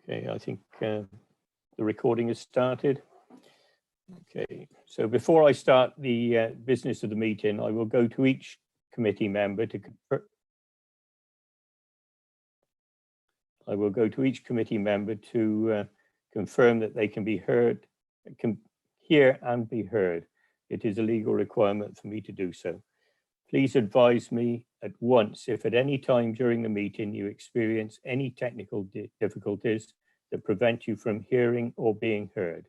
Okay, I think the recording has started. Okay, so before I start the business of the meeting, I will go to each committee member to confirm. Confirm that they can be heard, can hear and be heard. It is a legal requirement for me to do so. Please advise me at once if at any time during the meeting you experience any technical difficulties that prevent you from hearing or being heard.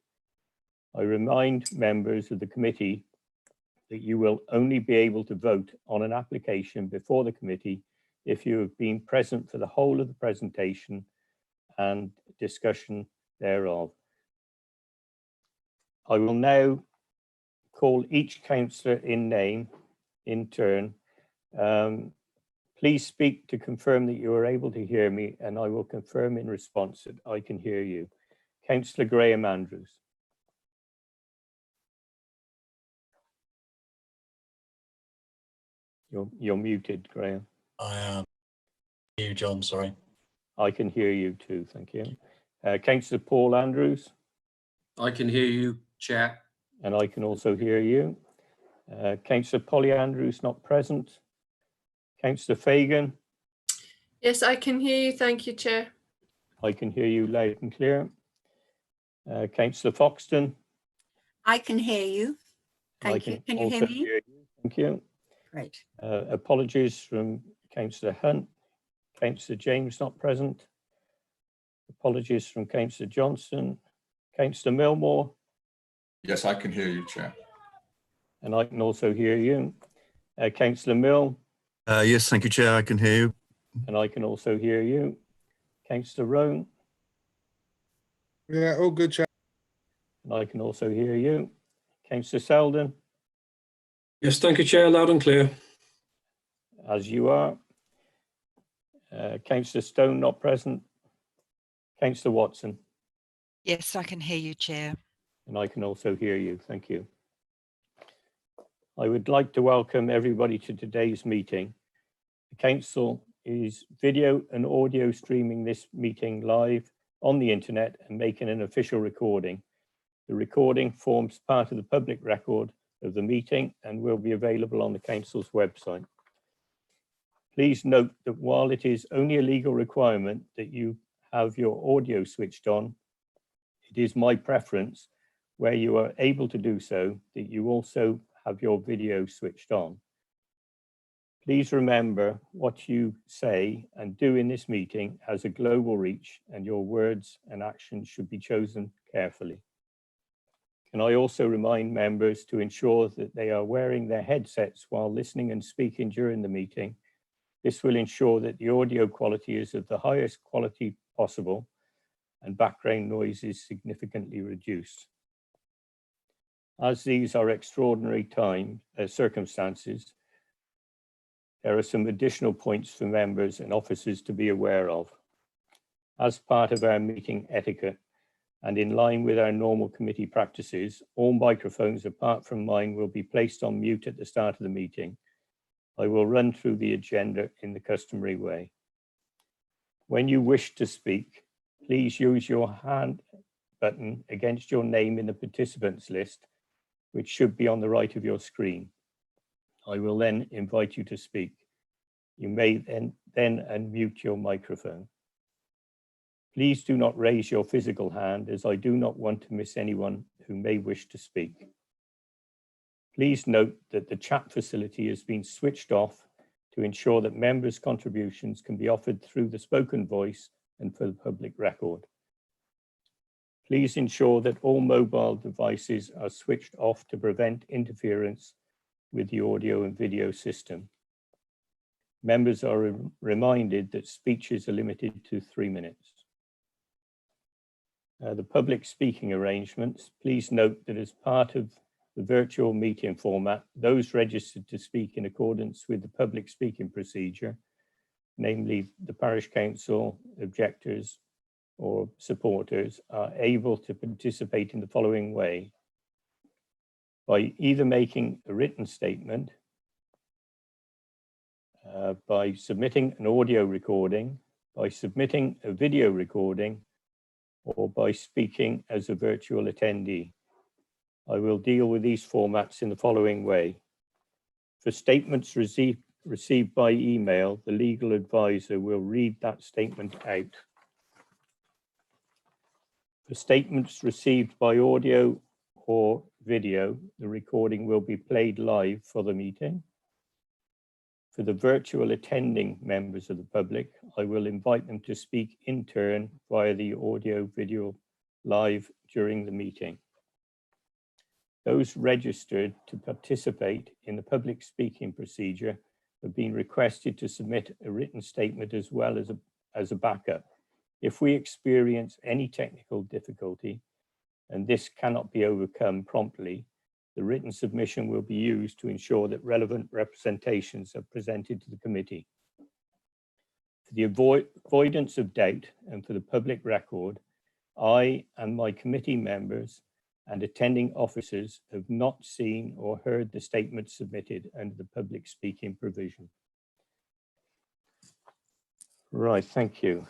I remind members of the committee that you will only be able to vote on an application before the committee if you have been present for the whole of the presentation and discussion thereof. I will now call each councillor in name in turn. Please speak to confirm that you are able to hear me, and I will confirm in response that I can hear you. Councillor Graham Andrews. You're muted, Graham. I am. You, John, sorry. I can hear you too, thank you. Councillor Paul Andrews. I can hear you, Chair. And I can also hear you. Councillor Polly Andrews not present. Councillor Fagan. Yes, I can hear you, thank you, Chair. I can hear you loud and clear. Councillor Foxton. I can hear you. Thank you. Can you hear me? Thank you. Great. Apologies from Councillor Hunt. Councillor James not present. Apologies from Councillor Johnson. Councillor Milmore. Yes, I can hear you, Chair. And I can also hear you. Councillor Mill. Yes, thank you, Chair. I can hear you. And I can also hear you. Councillor Roan. Yeah, all good, Chair. And I can also hear you. Councillor Selden. Yes, thank you, Chair. Loud and clear. As you are. Councillor Stone not present. Councillor Watson. Yes, I can hear you, Chair. And I can also hear you. Thank you. I would like to welcome everybody to today's meeting. The Council is video and audio streaming this meeting live on the internet and making an official recording. The recording forms part of the public record of the meeting and will be available on the Council's website. Please note that while it is only a legal requirement that you have your audio switched on, it is my preference, where you are able to do so, that you also have your video switched on. Please remember what you say and do in this meeting has a global reach, and your words and actions should be chosen carefully. Can I also remind members to ensure that they are wearing their headsets while listening and speaking during the meeting. This will ensure that the audio quality is of the highest quality possible and background noise is significantly reduced. As these are extraordinary circumstances, there are some additional points for members and officers to be aware of. As part of our meeting etiquette and in line with our normal committee practices, all microphones apart from mine will be placed on mute at the start of the meeting. I will run through the agenda in the customary way. When you wish to speak, please use your hand button against your name in the participants list, which should be on the right of your screen. I will then invite you to speak. You may then unmute your microphone. Please do not raise your physical hand, as I do not want to miss anyone who may wish to speak. Please note that the chat facility has been switched off to ensure that members' contributions can be offered through the spoken voice and for the public record. Please ensure that all mobile devices are switched off to prevent interference with the audio and video system. Members are reminded that speeches are limited to 3 minutes. The public speaking arrangements, please note that as part of the virtual meeting format, those registered to speak in accordance with the public speaking procedure, namely the parish council, objectors or supporters, are able to participate in the following way: by either making a written statement, by submitting an audio recording, by submitting a video recording, or by speaking as a virtual attendee. I will deal with these formats in the following way. For statements received by email, the legal advisor will read that statement out. For statements received by audio or video, the recording will be played live for the meeting. For the virtual attending members of the public, I will invite them to speak in turn via the audio video live during the meeting. Those registered to participate in the public speaking procedure have been requested to submit a written statement as well as a backup. If we experience any technical difficulty and this cannot be overcome promptly, the written submission will be used to ensure that relevant representations are presented to the committee. For the avoidance of doubt and for the public record, I and my committee members and attending officers have not seen or heard the statement submitted under the public speaking provision. Right, thank you.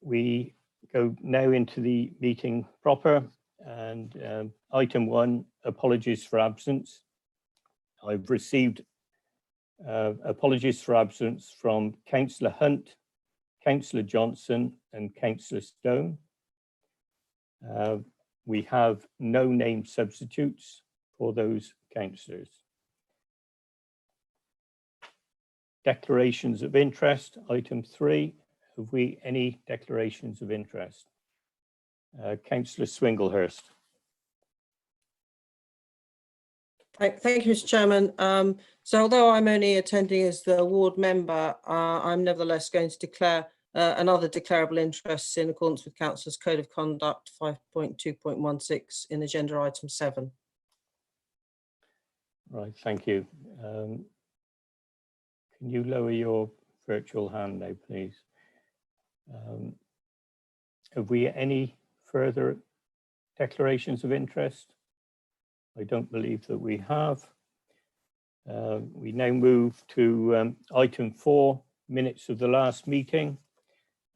We go now into the meeting proper, and item 1, apologies for absence. I've received apologies for absence from Councillor Hunt, Councillor Johnson and Councillor Stone. We have no name substitutes for those councillors. Declarations of interest, item 3. Have we any declarations of interest? Councillor Swinglehurst. Thank you, Mr. Chairman. So although I'm only attending as the ward member, I'm nevertheless going to declare another declarable interest in accordance with Councillors' Code of Conduct 5.2.16 in agenda item 7. Right, thank you. Can you lower your virtual hand now, please? Have we any further declarations of interest? I don't believe that we have. We now move to item 4, minutes of the last meeting.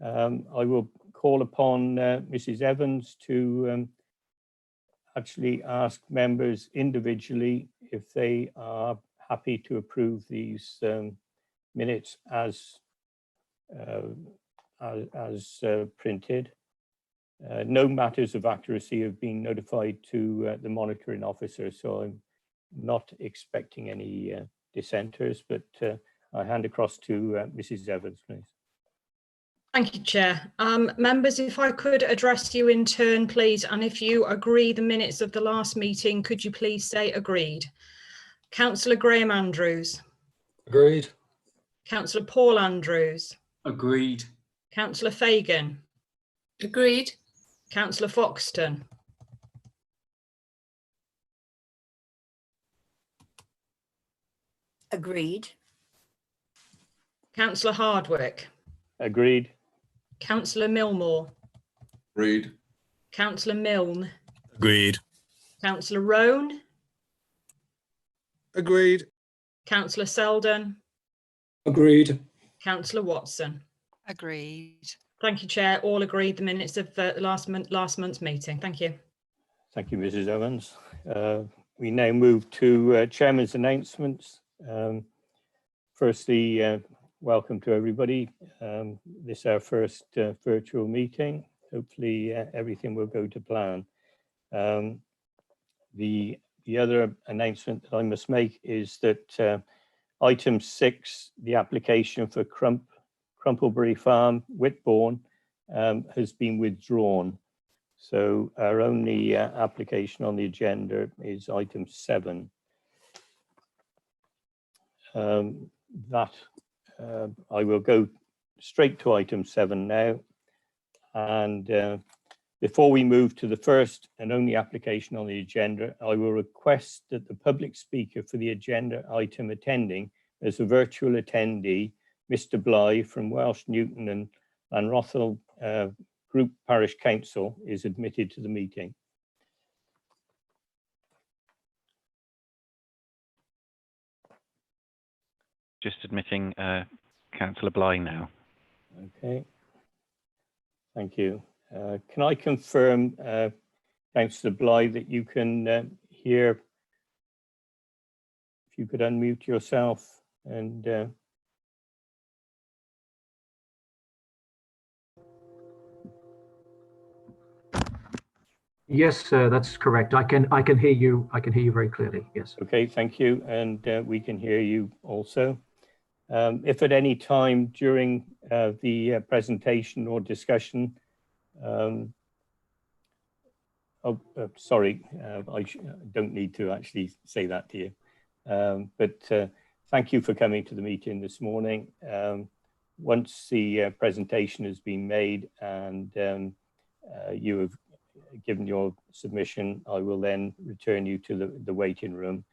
I will call upon Mrs. Evans to actually ask members individually if they are happy to approve these minutes as printed. No matters of accuracy have been notified to the monitoring officer, so I'm not expecting any dissenters, but I hand across to Mrs. Evans, please. Thank you, Chair. Members, if I could address you in turn, please, and if you agree the minutes of the last meeting, could you please say agreed? Councillor Graham Andrews. Agreed. Councillor Paul Andrews. Agreed. Councillor Fagan. Agreed. Councillor Foxton. Agreed. Councillor Hardwick. Agreed. Councillor Millmore. Agreed. Councillor Milne. Agreed. Councillor Roan. Agreed. Councillor Selden. Agreed. Councillor Watson. Agreed. Thank you, Chair. All agreed the minutes of last month's meeting. Thank you. Thank you, Mrs. Evans. We now move to Chairman's announcements. Firstly, welcome to everybody. This is our first virtual meeting. Hopefully everything will go to plan. The other announcement that I must make is that item 6, the application for Crumplebury Farm, Whitbourne, has been withdrawn. So our only application on the agenda is item 7. I will go straight to item 7 now. And before we move to the first and only application on the agenda, I will request that the public speaker for the agenda item attending as a virtual attendee, Mr. Bly from Welsh Newton and Llanrothal Group Parish Council, is admitted to the meeting. Just admitting Councillor Bly now. Okay. Thank you. Can I confirm, Councillor Bly, that you can hear? If you could unmute yourself and Yes, that's correct. I can hear you. I can hear you very clearly. Yes. okay, thank you. And we can hear you also. If at any time during the presentation or discussion, sorry, I don't need to actually say that to you. But thank you for coming to the meeting this morning. Once the presentation has been made and you have given your submission, I will then return you to the waiting room,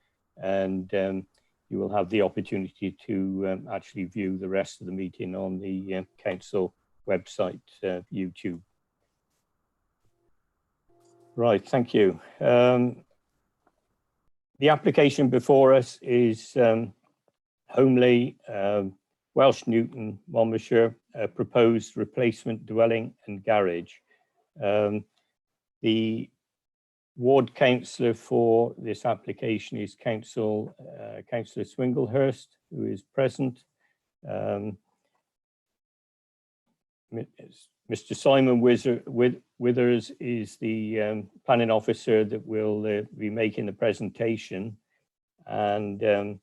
and you will have the opportunity to actually view the rest of the meeting on the council website, YouTube. Right, thank you. The application before us is Homely, Welsh Newton, Monmouthshire, proposed replacement dwelling and garage. The ward councillor for this application is Councillor Swinglehurst, who is present. Mr. Simon Withers is the planning officer that will be making the presentation, and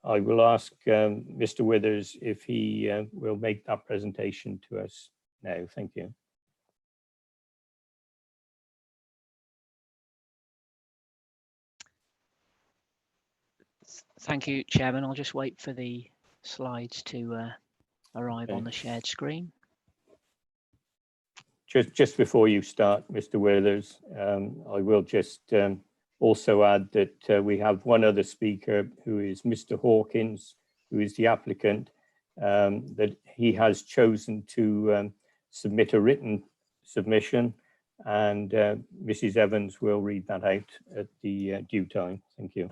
I will ask Mr. Withers if he will make that presentation to us now. Thank you. Thank you, Chairman. I'll just wait for the slides to arrive Okay. on the shared screen. Just before you start, Mr. Withers, I will just also add that we have one other speaker, who is Mr. Hawkins, who is the applicant, that he has chosen to submit a written submission, and Mrs. Evans will read that out at the due time. Thank you.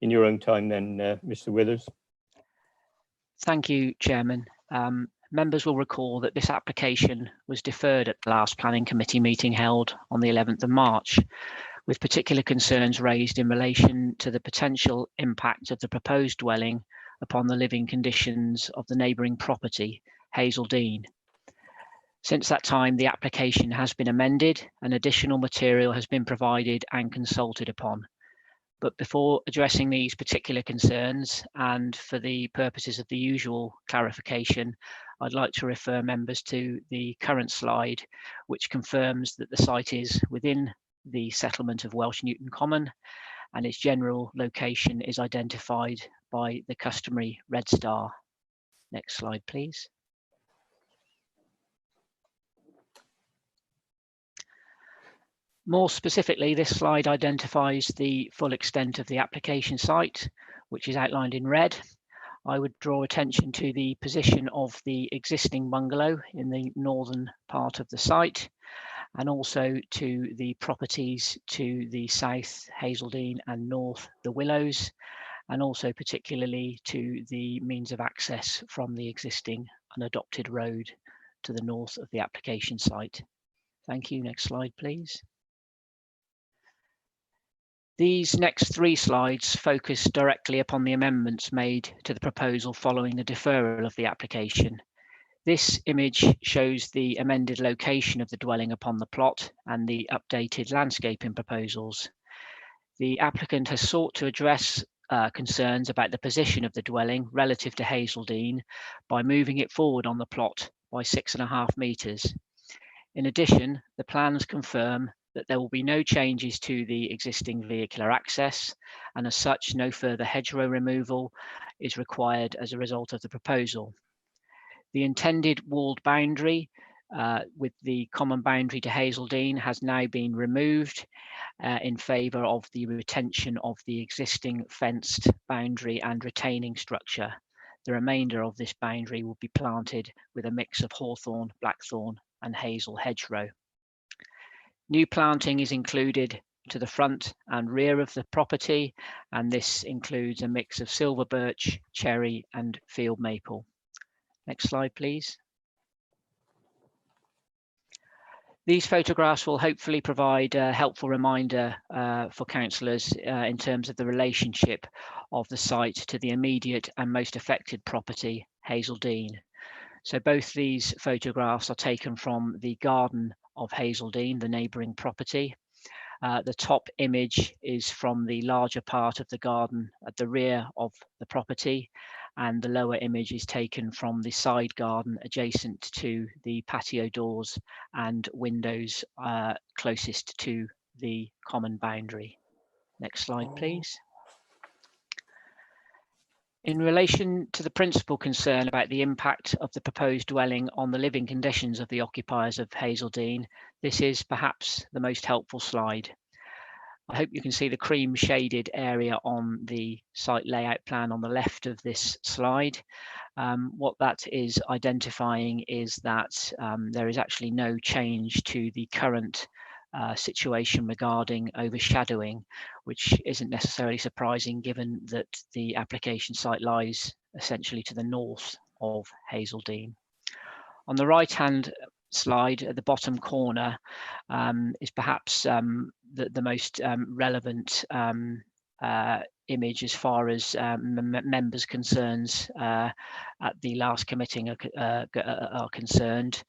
In your own time then, Mr. Withers. Thank you, Chairman. Members will recall that this application was deferred at the last Planning Committee meeting held on the 11th of March, with particular concerns raised in relation to the potential impact of the proposed dwelling upon the living conditions of the neighbouring property, Hazeldine. Since that time, the application has been amended and additional material has been provided and consulted upon. But before addressing these particular concerns, and for the purposes of the usual clarification, I'd like to refer members to the current slide, which confirms that the site is within the settlement of Welsh Newton Common, and its general location is identified by the customary red star. Next slide, please. More specifically, this slide identifies the full extent of the application site, which is outlined in red. I would draw attention to the position of the existing bungalow in the northern part of the site, and also to the properties to the south, Hazeldine, and north, the Willows, and also particularly to the means of access from the existing unadopted road to the north of the application site. Thank you. Next slide, please. These next three slides focus directly upon the amendments made to the proposal following the deferral of the application. This image shows the amended location of the dwelling upon the plot and the updated landscaping proposals. The applicant has sought to address concerns about the position of the dwelling relative to Hazeldine by moving it forward on the plot by 6.5 metres. In addition, the plans confirm that there will be no changes to the existing vehicular access, and as such, no further hedgerow removal is required as a result of the proposal. The intended walled boundary with the common boundary to Hazeldine has now been removed in favour of the retention of the existing fenced boundary and retaining structure. The remainder of this boundary will be planted with a mix of hawthorn, blackthorn and hazel hedgerow. New planting is included to the front and rear of the property, and this includes a mix of silver birch, cherry and field maple. Next slide, please. These photographs will hopefully provide a helpful reminder for councillors in terms of the relationship of the site to the immediate and most affected property, Hazeldine. So both these photographs are taken from the garden of Hazeldine, the neighbouring property. The top image is from the larger part of the garden at the rear of the property, and the lower image is taken from the side garden adjacent to the patio doors and windows closest to the common boundary. Next slide, please. In relation to the principal concern about the impact of the proposed dwelling on the living conditions of the occupiers of Hazeldine, this is perhaps the most helpful slide. I hope you can see the cream shaded area on the site layout plan on the left of this slide. What that is identifying is that there is actually no change to the current situation regarding overshadowing, which isn't necessarily surprising given that the application site lies essentially to the north of Hazeldine. On the right hand slide at the bottom corner is perhaps the most relevant image as far as members' concerns at the last committee are concerned.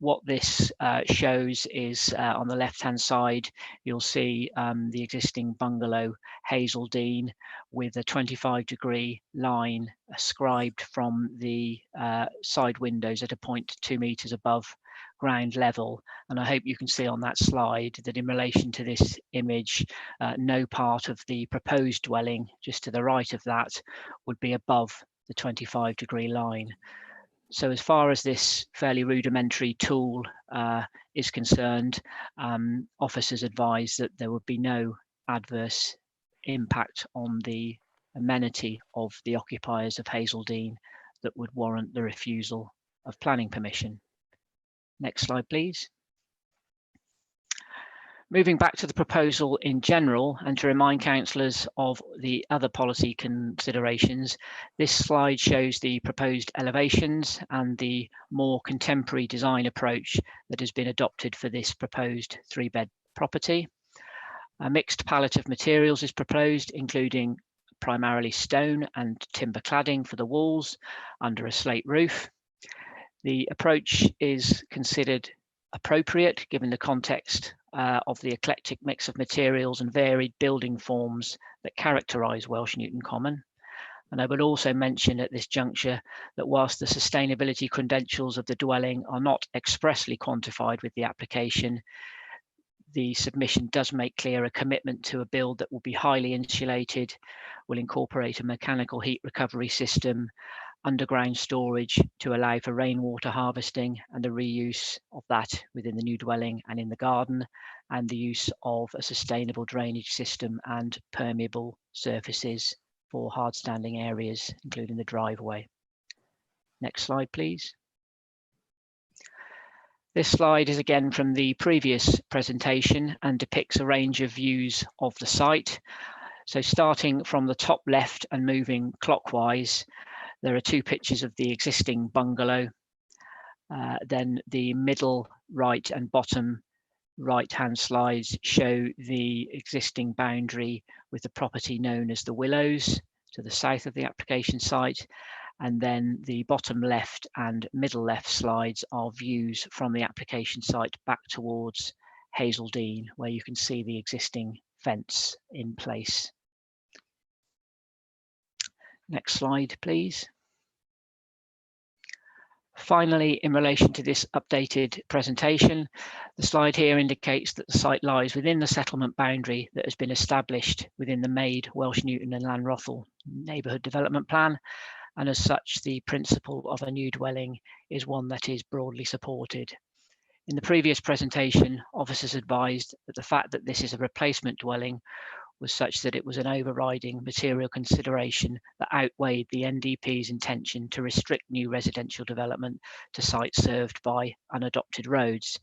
What this shows is on the left-hand side, you'll see the existing bungalow Hazeldine with a 25-degree line ascribed from the side windows at a point 2 meters above ground level. And I hope you can see on that slide that in relation to this image, no part of the proposed dwelling just to the right of that would be above the 25-degree line. So as far as this fairly rudimentary tool is concerned, officers advise that there would be no adverse impact on the amenity of the occupiers of Hazeldine that would warrant the refusal of planning permission. Next slide, please. Moving back to the proposal in general, and to remind councillors of the other policy considerations, this slide shows the proposed elevations and the more contemporary design approach that has been adopted for this proposed 3-bed property. A mixed palette of materials is proposed, including primarily stone and timber cladding for the walls under a slate roof. The approach is considered appropriate given the context of the eclectic mix of materials and varied building forms that characterise Welsh Newton Common. And I would also mention at this juncture that whilst the sustainability credentials of the dwelling are not expressly quantified with the application, the submission does make clear a commitment to a build that will be highly insulated, will incorporate a mechanical heat recovery system, underground storage to allow for rainwater harvesting and the reuse of that within the new dwelling and in the garden, and the use of a sustainable drainage system and permeable surfaces for hard standing areas, including the driveway. Next slide, please. This slide is again from the previous presentation and depicts a range of views of the site. So starting from the top left and moving clockwise, there are 2 pictures of the existing bungalow. Then the middle right and bottom right-hand slides show the existing boundary with the property known as the Willows to the south of the application site. And then the bottom left and middle left slides are views from the application site back towards Hazeldine, where you can see the existing fence in place. Next slide, please. Finally, in relation to this updated presentation, the slide here indicates that the site lies within the settlement boundary that has been established within the Maid, Welsh Newton and Llanrothal neighbourhood development plan. And as such, the principle of a new dwelling is one that is broadly supported. In the previous presentation, officers advised that the fact that this is a replacement dwelling was such that it was an overriding material consideration that outweighed the NDP's intention to restrict new residential development to sites served by unadopted roads.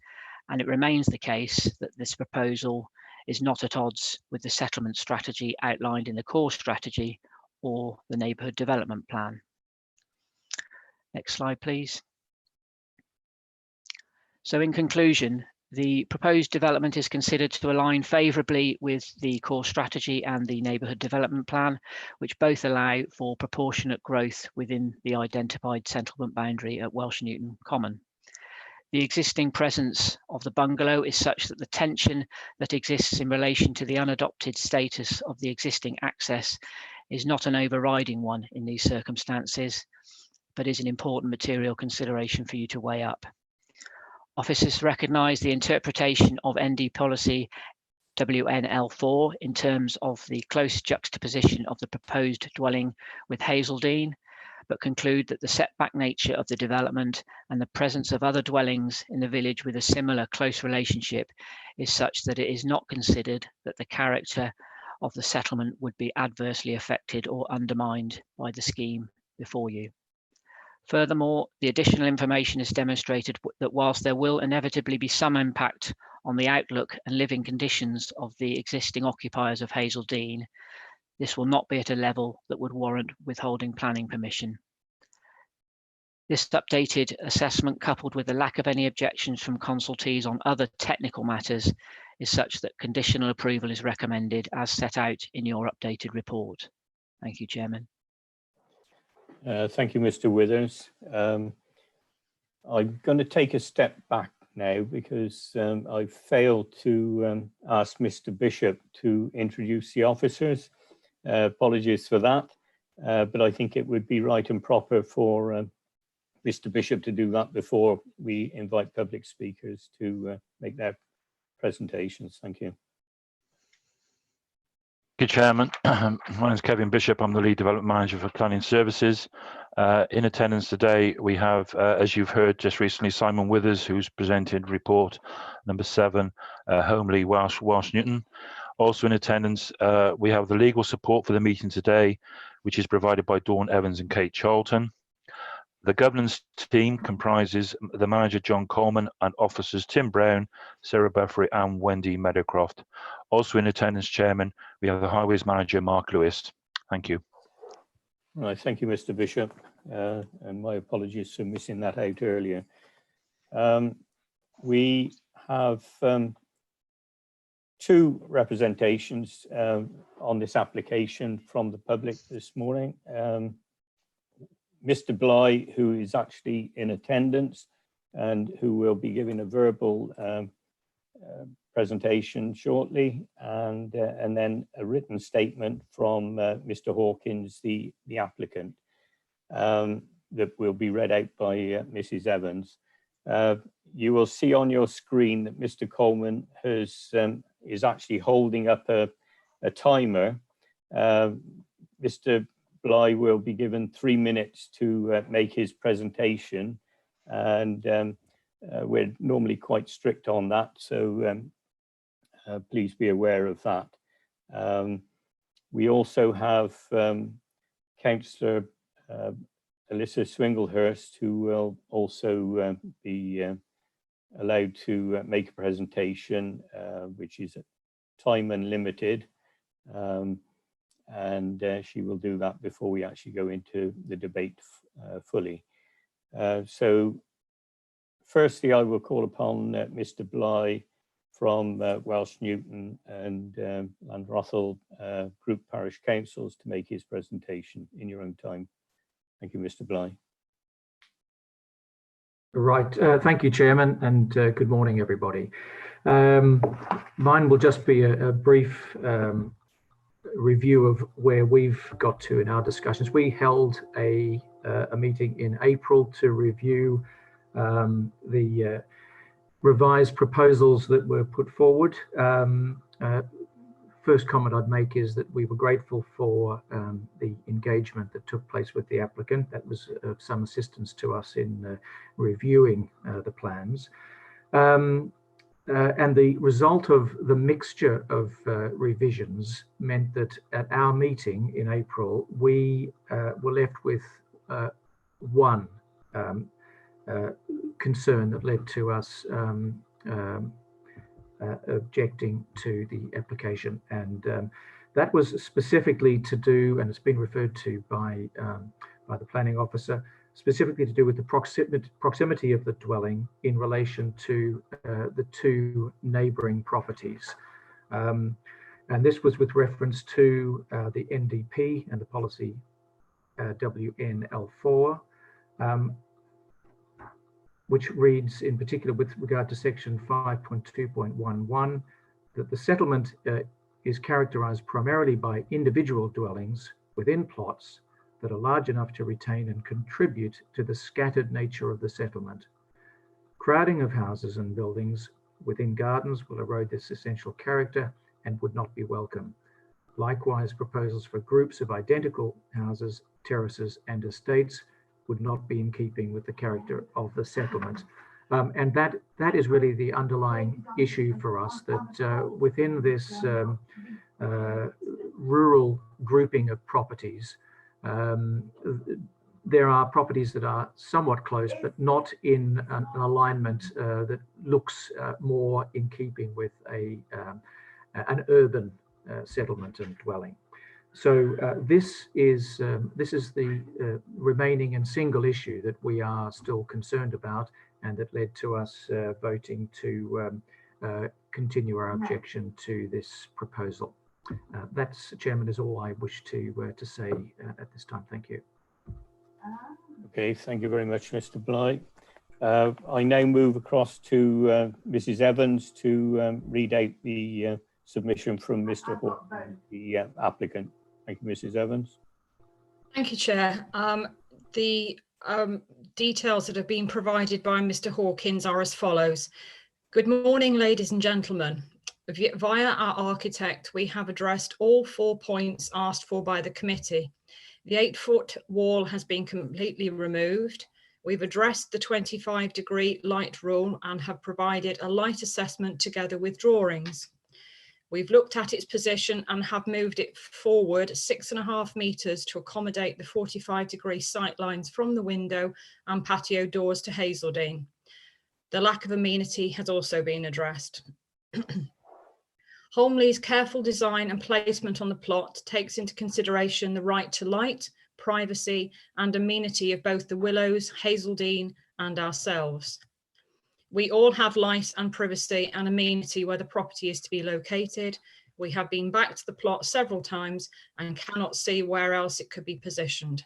And it remains the case that this proposal is not at odds with the settlement strategy outlined in the core strategy or the neighbourhood development plan. Next slide, please. So in conclusion, The proposed development is considered to align favourably with the core strategy and the neighbourhood development plan, which both allow for proportionate growth within the identified settlement boundary at Welsh Newton Common. The existing presence of the bungalow is such that the tension that exists in relation to the unadopted status of the existing access is not an overriding one in these circumstances, but is an important material consideration for you to weigh up. Officers recognise the interpretation of ND policy WNL4 in terms of the close juxtaposition of the proposed dwelling with Hazeldine, but conclude that the setback nature of the development and the presence of other dwellings in the village with a similar close relationship is such that it is not considered that the character of the settlement would be adversely affected or undermined by the scheme before you. Furthermore, the additional information has demonstrated that whilst there will inevitably be some impact on the outlook and living conditions of the existing occupiers of Hazeldine, this will not be at a level that would warrant withholding planning permission. This updated assessment, coupled with the lack of any objections from consultees on other technical matters, is such that conditional approval is recommended as set out in your updated report. Thank you, Chairman. Thank you, Mr. Withers. I'm going to take a step back now because I failed to ask Mr. Bishop to introduce the officers. Apologies for that, but I think it would be right and proper for Mr. Bishop to do that before we invite public speakers to make their presentations. Thank you. Thank you, Chairman. My name is Kevin Bishop. I'm the Lead Development Manager for Planning Services. In attendance today, we have, as you've heard just recently, Simon Withers, who's presented report number 7, Homely Welsh Newton. Also in attendance, we have the legal support for the meeting today, which is provided by Dawn Evans and Kate Charlton. The governance team comprises the manager, John Coleman, and officers Tim Brown, Sarah Buffery, and Wendy Meadowcroft. Also in attendance, Chairman, we have the Highways Manager, Mark Lewis. Thank you. Right, thank you, Mr. Bishop, and my apologies for missing that out earlier. We have 2 representations on this application from the public this morning. Mr. Bly, who is actually in attendance and who will be giving a verbal presentation shortly, and then a written statement from Mr. Hawkins, the applicant, that will be read out by Mrs. Evans. You will see on your screen that Mr. Coleman is actually holding up a timer. Mr. Bly will be given 3 minutes to make his presentation, and we're normally quite strict on that, so please be aware of that. We also have Councillor Alyssa Swinglehurst, who will also be allowed to make a presentation, which is time unlimited. And she will do that before we actually go into the debate fully. So firstly, I will call upon Mr. Bly from Welsh Newton and Llanrothal Group Parish Councils to make his presentation in your own time. Thank you, Mr. Bly. Right, thank you, Chairman, and good morning, everybody. Mine will just be a brief review of where we've got to in our discussions. We held a meeting in April to review the revised proposals that were put forward. First comment I'd make is that we were grateful for the engagement that took place with the applicant. That was of some assistance to us in reviewing the plans. And the result of the mixture of revisions meant that at our meeting in April, we were left with one concern that led to us objecting to the application, and that was specifically to do, and it's been referred to by the planning officer, specifically to do with the proximity of the dwelling in relation to the two neighbouring properties. And this was with reference to the NDP and the policy WNL4, which reads in particular with regard to section 5.2.11 that the settlement is characterised primarily by individual dwellings within plots that are large enough to retain and contribute to the scattered nature of the settlement. Crowding of houses and buildings within gardens will erode this essential character and would not be welcome. Likewise, proposals for groups of identical houses, terraces and estates would not be in keeping with the character of the settlement. And that is really the underlying issue for us, that within this rural grouping of properties, there are properties that are somewhat close, but not in an alignment that looks more in keeping with an urban settlement and dwelling. So this is the remaining and single issue that we are still concerned about, and that led to us voting to continue our objection to this proposal. That's, Chairman, is all I wish to say at this time. Thank you. Okay, thank you very much, Mr. Bly. I now move across to Mrs. Evans to read out the submission from Mr. Hawkins, the applicant. Thank you, Mrs. Evans. Thank you, Chair. The details that have been provided by Mr. Hawkins are as follows. Good morning, ladies and gentlemen. Via our architect, we have addressed all 4 points asked for by the committee. The 8-foot wall has been completely removed. We've addressed the 25-degree light rule and have provided a light assessment together with drawings. We've looked at its position and have moved it forward 6.5 metres to accommodate the 45-degree sight lines from the window and patio doors to Hazeldine. The lack of amenity has also been addressed. Holmley's careful design and placement on the plot takes into consideration the right to light, privacy and amenity of both the Willows, Hazeldine and ourselves. We all have light and privacy and amenity where the property is to be located. We have been back to the plot several times and cannot see where else it could be positioned.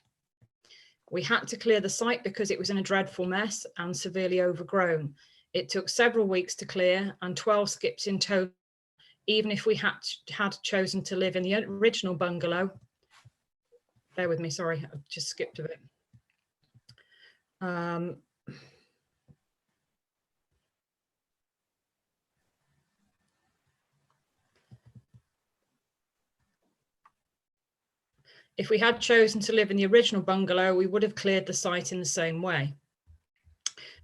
We had to clear the site because it was in a dreadful mess and severely overgrown. It took several weeks to clear and 12 skips in total, even if we had chosen to live in the original bungalow. Bear with me, sorry, I just skipped a bit. If we had chosen to live in the original bungalow, we would have cleared the site in the same way.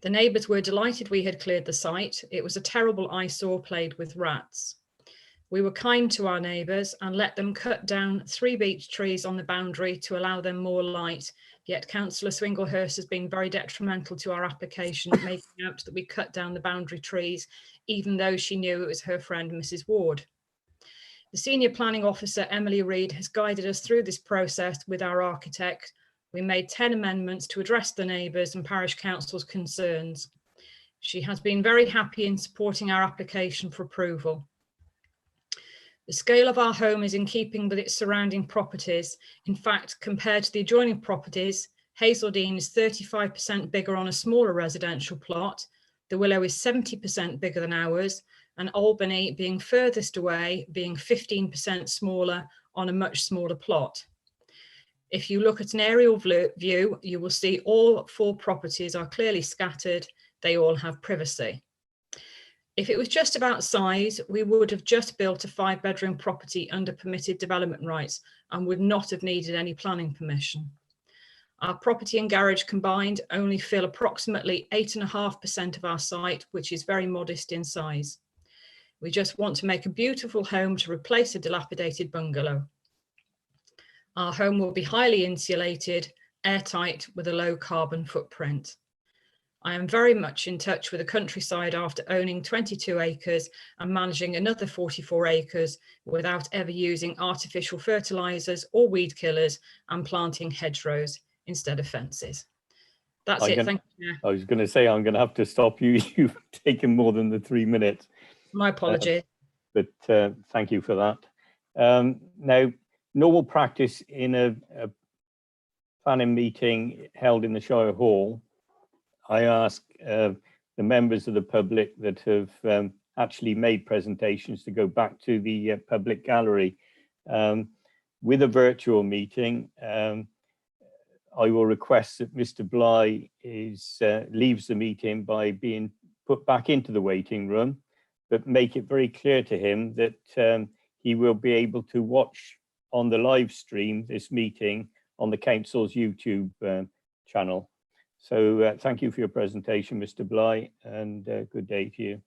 The neighbours were delighted we had cleared the site. It was a terrible eyesore plagued with rats. We were kind to our neighbours and let them cut down 3 beech trees on the boundary to allow them more light, yet Councillor Swinglehurst has been very detrimental to our application, making out that we cut down the boundary trees, even though she knew it was her friend Mrs. Ward. The Senior Planning Officer, Emily Reid, has guided us through this process with our architect. We made 10 amendments to address the neighbours and parish council's concerns. She has been very happy in supporting our application for approval. The scale of our home is in keeping with its surrounding properties. In fact, compared to the adjoining properties, Hazeldine is 35% bigger on a smaller residential plot. The Willow is 70% bigger than ours, and Albany, being furthest away, being 15% smaller on a much smaller plot. If you look at an aerial view, you will see all 4 properties are clearly scattered. They all have privacy. If it was just about size, we would have just built a 5-bedroom property under permitted development rights and would not have needed any planning permission. Our property and garage combined only fill approximately 8.5% of our site, which is very modest in size. We just want to make a beautiful home to replace a dilapidated bungalow. Our home will be highly insulated, airtight, with a low carbon footprint. I am very much in touch with the countryside after owning 22 acres and managing another 44 acres without ever using artificial fertilizers or weed killers and planting hedgerows instead of fences. That's it. Thank you, Chair. I was going to say, I'm going to have to stop you. You've taken more than the 3 minutes. My apologies. But thank you for that. Now, normal practice in a planning meeting held in the Shire Hall, I ask the members of the public that have actually made presentations to go back to the public gallery. With a virtual meeting, I will request that Mr. Bly leaves the meeting by being put back into the waiting room, but make it very clear to him that he will be able to watch on the live stream this meeting on the council's YouTube channel. So thank you for your presentation, Mr. Bly, and good day to you.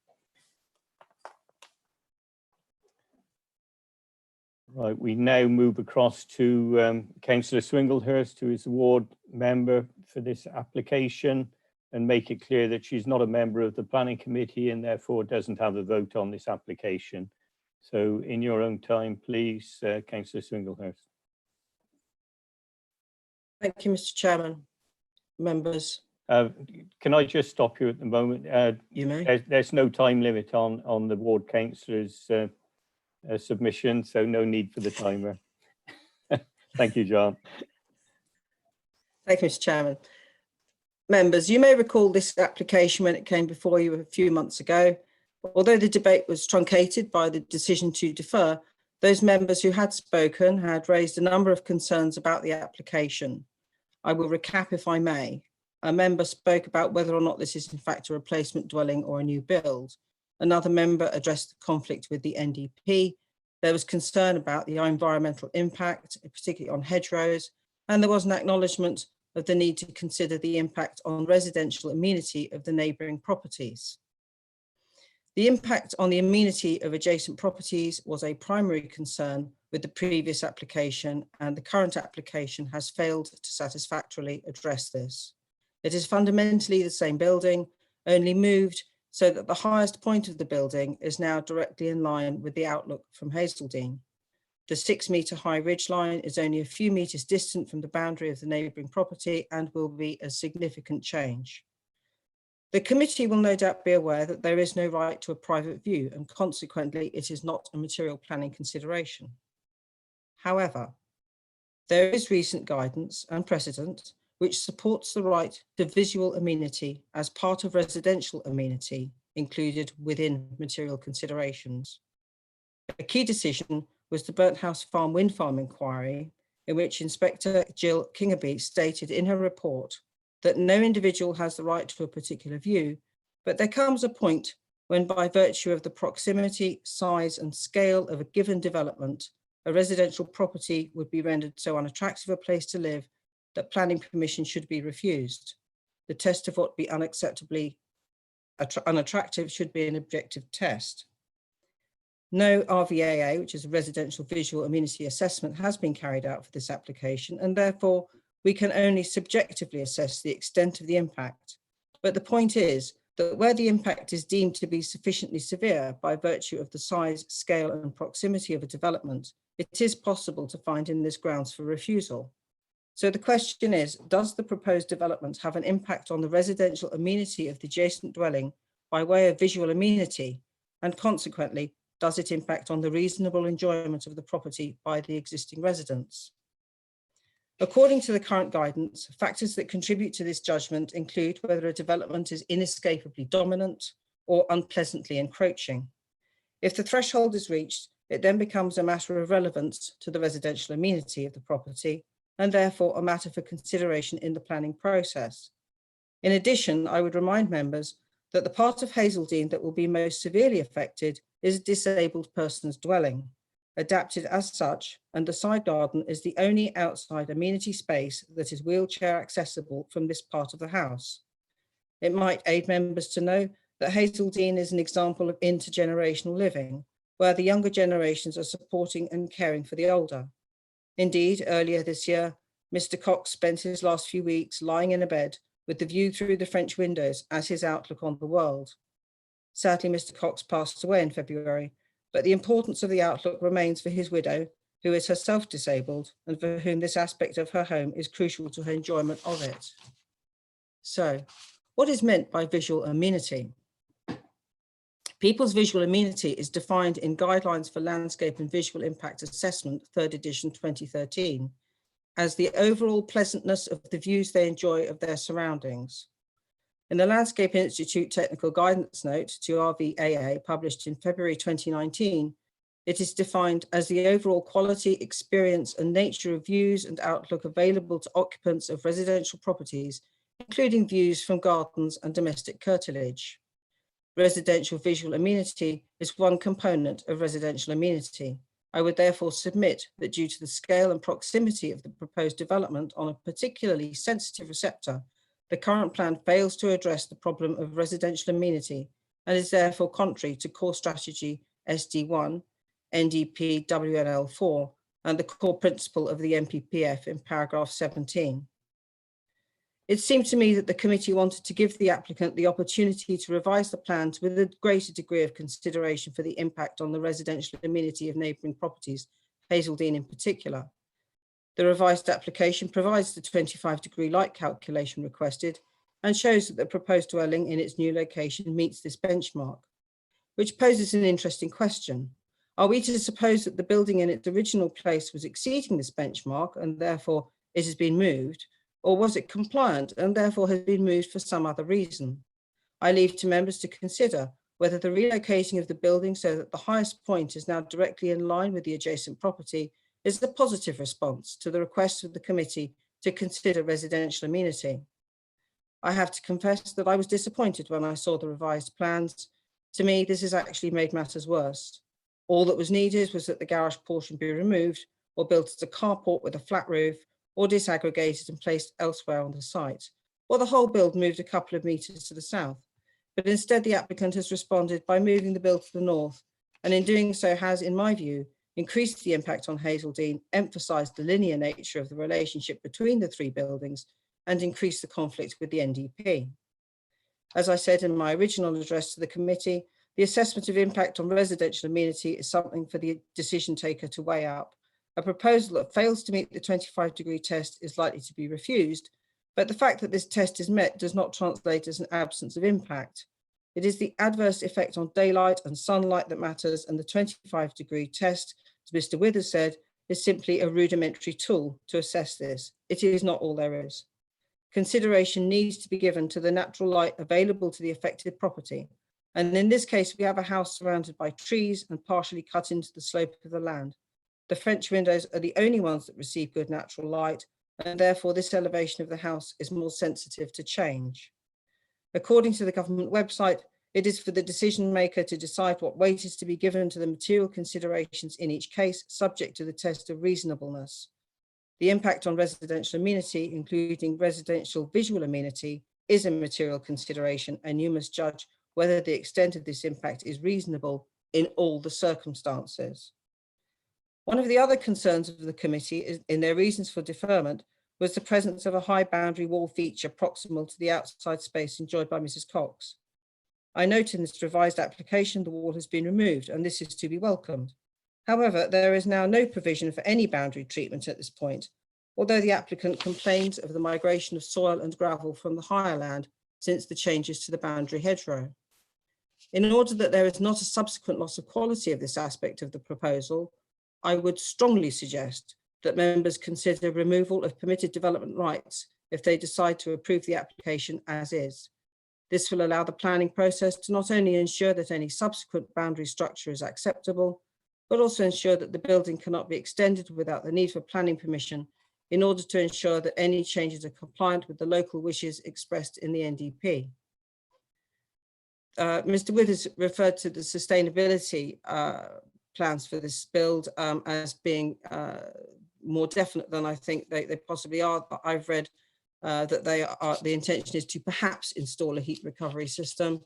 Right, we now move across to Councillor Swinglehurst, who is the ward member for this application, and make it clear that she's not a member of the planning committee and therefore doesn't have a vote on this application. So in your own time, please, Councillor Swinglehurst. Thank you, Mr. Chairman. Members. Can I just stop you at the moment? You may. There's no time limit on the ward councillor's submission, so no need for the timer. Thank you, John. Thank you, Mr. Chairman. Members, you may recall this application when it came before you a few months ago. Although the debate was truncated by the decision to defer, those members who had spoken had raised a number of concerns about the application. I will recap if I may. A member spoke about whether or not this is in fact a replacement dwelling or a new build. Another member addressed the conflict with the NDP. There was concern about the environmental impact, particularly on hedgerows, and there was an acknowledgement of the need to consider the impact on residential amenity of the neighbouring properties. The impact on the amenity of adjacent properties was a primary concern with the previous application, and the current application has failed to satisfactorily address this. It is fundamentally the same building, only moved so that the highest point of the building is now directly in line with the outlook from Hazeldine. The 6-metre high ridgeline is only a few metres distant from the boundary of the neighbouring property and will be a significant change. The committee will no doubt be aware that there is no right to a private view, and consequently it is not a material planning consideration. However, there is recent guidance and precedent which supports the right to visual amenity as part of residential amenity included within material considerations. A key decision was the Burnt House Farm wind farm inquiry, in which Inspector Jill Kingerby stated in her report that no individual has the right to a particular view, but there comes a point when, by virtue of the proximity, size and scale of a given development, a residential property would be rendered so unattractive a place to live that planning permission should be refused. The test of what be unacceptably unattractive should be an objective test. No RVAA, which is a residential visual amenity assessment, has been carried out for this application, and therefore we can only subjectively assess the extent of the impact. But the point is that where the impact is deemed to be sufficiently severe by virtue of the size, scale and proximity of a development, it is possible to find in this grounds for refusal. So the question is, does the proposed development have an impact on the residential amenity of the adjacent dwelling by way of visual amenity, and consequently, does it impact on the reasonable enjoyment of the property by the existing residents? According to the current guidance, factors that contribute to this judgment include whether a development is inescapably dominant or unpleasantly encroaching. If the threshold is reached, it then becomes a matter of relevance to the residential amenity of the property, and therefore a matter for consideration in the planning process. In addition, I would remind members that the part of Hazeldine that will be most severely affected is a disabled person's dwelling, adapted as such, and the side garden is the only outside amenity space that is wheelchair accessible from this part of the house. It might aid members to know that Hazeldine is an example of intergenerational living, where the younger generations are supporting and caring for the older. Indeed, earlier this year, Mr. Cox spent his last few weeks lying in a bed with the view through the French windows as his outlook on the world. Sadly, Mr. Cox passed away in February, but the importance of the outlook remains for his widow, who is herself disabled and for whom this aspect of her home is crucial to her enjoyment of it. So, what is meant by visual amenity? People's visual amenity is defined in Guidelines for Landscape and Visual Impact Assessment, 3rd edition 2013, as the overall pleasantness of the views they enjoy of their surroundings. In the Landscape Institute Technical Guidance Note to RVAA, published in February 2019, it is defined as the overall quality, experience, and nature of views and outlook available to occupants of residential properties, including views from gardens and domestic curtilage. Residential visual amenity is one component of residential amenity. I would therefore submit that due to the scale and proximity of the proposed development on a particularly sensitive receptor, the current plan fails to address the problem of residential amenity and is therefore contrary to core strategy SD1, NDP WNL4, and the core principle of the MPPF in paragraph 17. It seemed to me that the committee wanted to give the applicant the opportunity to revise the plans with a greater degree of consideration for the impact on the residential amenity of neighbouring properties, Hazeldine in particular. The revised application provides the 25-degree light calculation requested and shows that the proposed dwelling in its new location meets this benchmark, which poses an interesting question. Are we to suppose that the building in its original place was exceeding this benchmark and therefore it has been moved, or was it compliant and therefore has been moved for some other reason? I leave to members to consider whether the relocating of the building so that the highest point is now directly in line with the adjacent property is a positive response to the request of the committee to consider residential amenity. I have to confess that I was disappointed when I saw the revised plans. To me, this has actually made matters worse. All that was needed was that the garage portion be removed or built as a carport with a flat roof, or disaggregated and placed elsewhere on the site, or the whole build moved a couple of metres to the south. But instead, the applicant has responded by moving the build to the north, and in doing so has, in my view, increased the impact on Hazeldine, emphasised the linear nature of the relationship between the three buildings, and increased the conflict with the NDP. As I said in my original address to the committee, the assessment of impact on residential amenity is something for the decision taker to weigh up. A proposal that fails to meet the 25-degree test is likely to be refused, but the fact that this test is met does not translate as an absence of impact. It is the adverse effect on daylight and sunlight that matters, and the 25-degree test, as Mr. Withers said, is simply a rudimentary tool to assess this. It is not all there is. Consideration needs to be given to the natural light available to the affected property, and in this case, we have a house surrounded by trees and partially cut into the slope of the land. The French windows are the only ones that receive good natural light, and therefore this elevation of the house is more sensitive to change. According to the government website, it is for the decision maker to decide what weight is to be given to the material considerations in each case, subject to the test of reasonableness. The impact on residential amenity, including residential visual amenity, is a material consideration, and you must judge whether the extent of this impact is reasonable in all the circumstances. One of the other concerns of the committee in their reasons for deferment was the presence of a high boundary wall feature proximal to the outside space enjoyed by Mrs. Cox. I note in this revised application the wall has been removed, and this is to be welcomed. However, there is now no provision for any boundary treatment at this point, although the applicant complains of the migration of soil and gravel from the higher land since the changes to the boundary hedgerow. In order that there is not a subsequent loss of quality of this aspect of the proposal, I would strongly suggest that members consider removal of permitted development rights if they decide to approve the application as is. This will allow the planning process to not only ensure that any subsequent boundary structure is acceptable, but also ensure that the building cannot be extended without the need for planning permission in order to ensure that any changes are compliant with the local wishes expressed in the NDP. Mr. Withers referred to the sustainability plans for this build as being more definite than I think they possibly are. But I've read that the intention is to perhaps install a heat recovery system.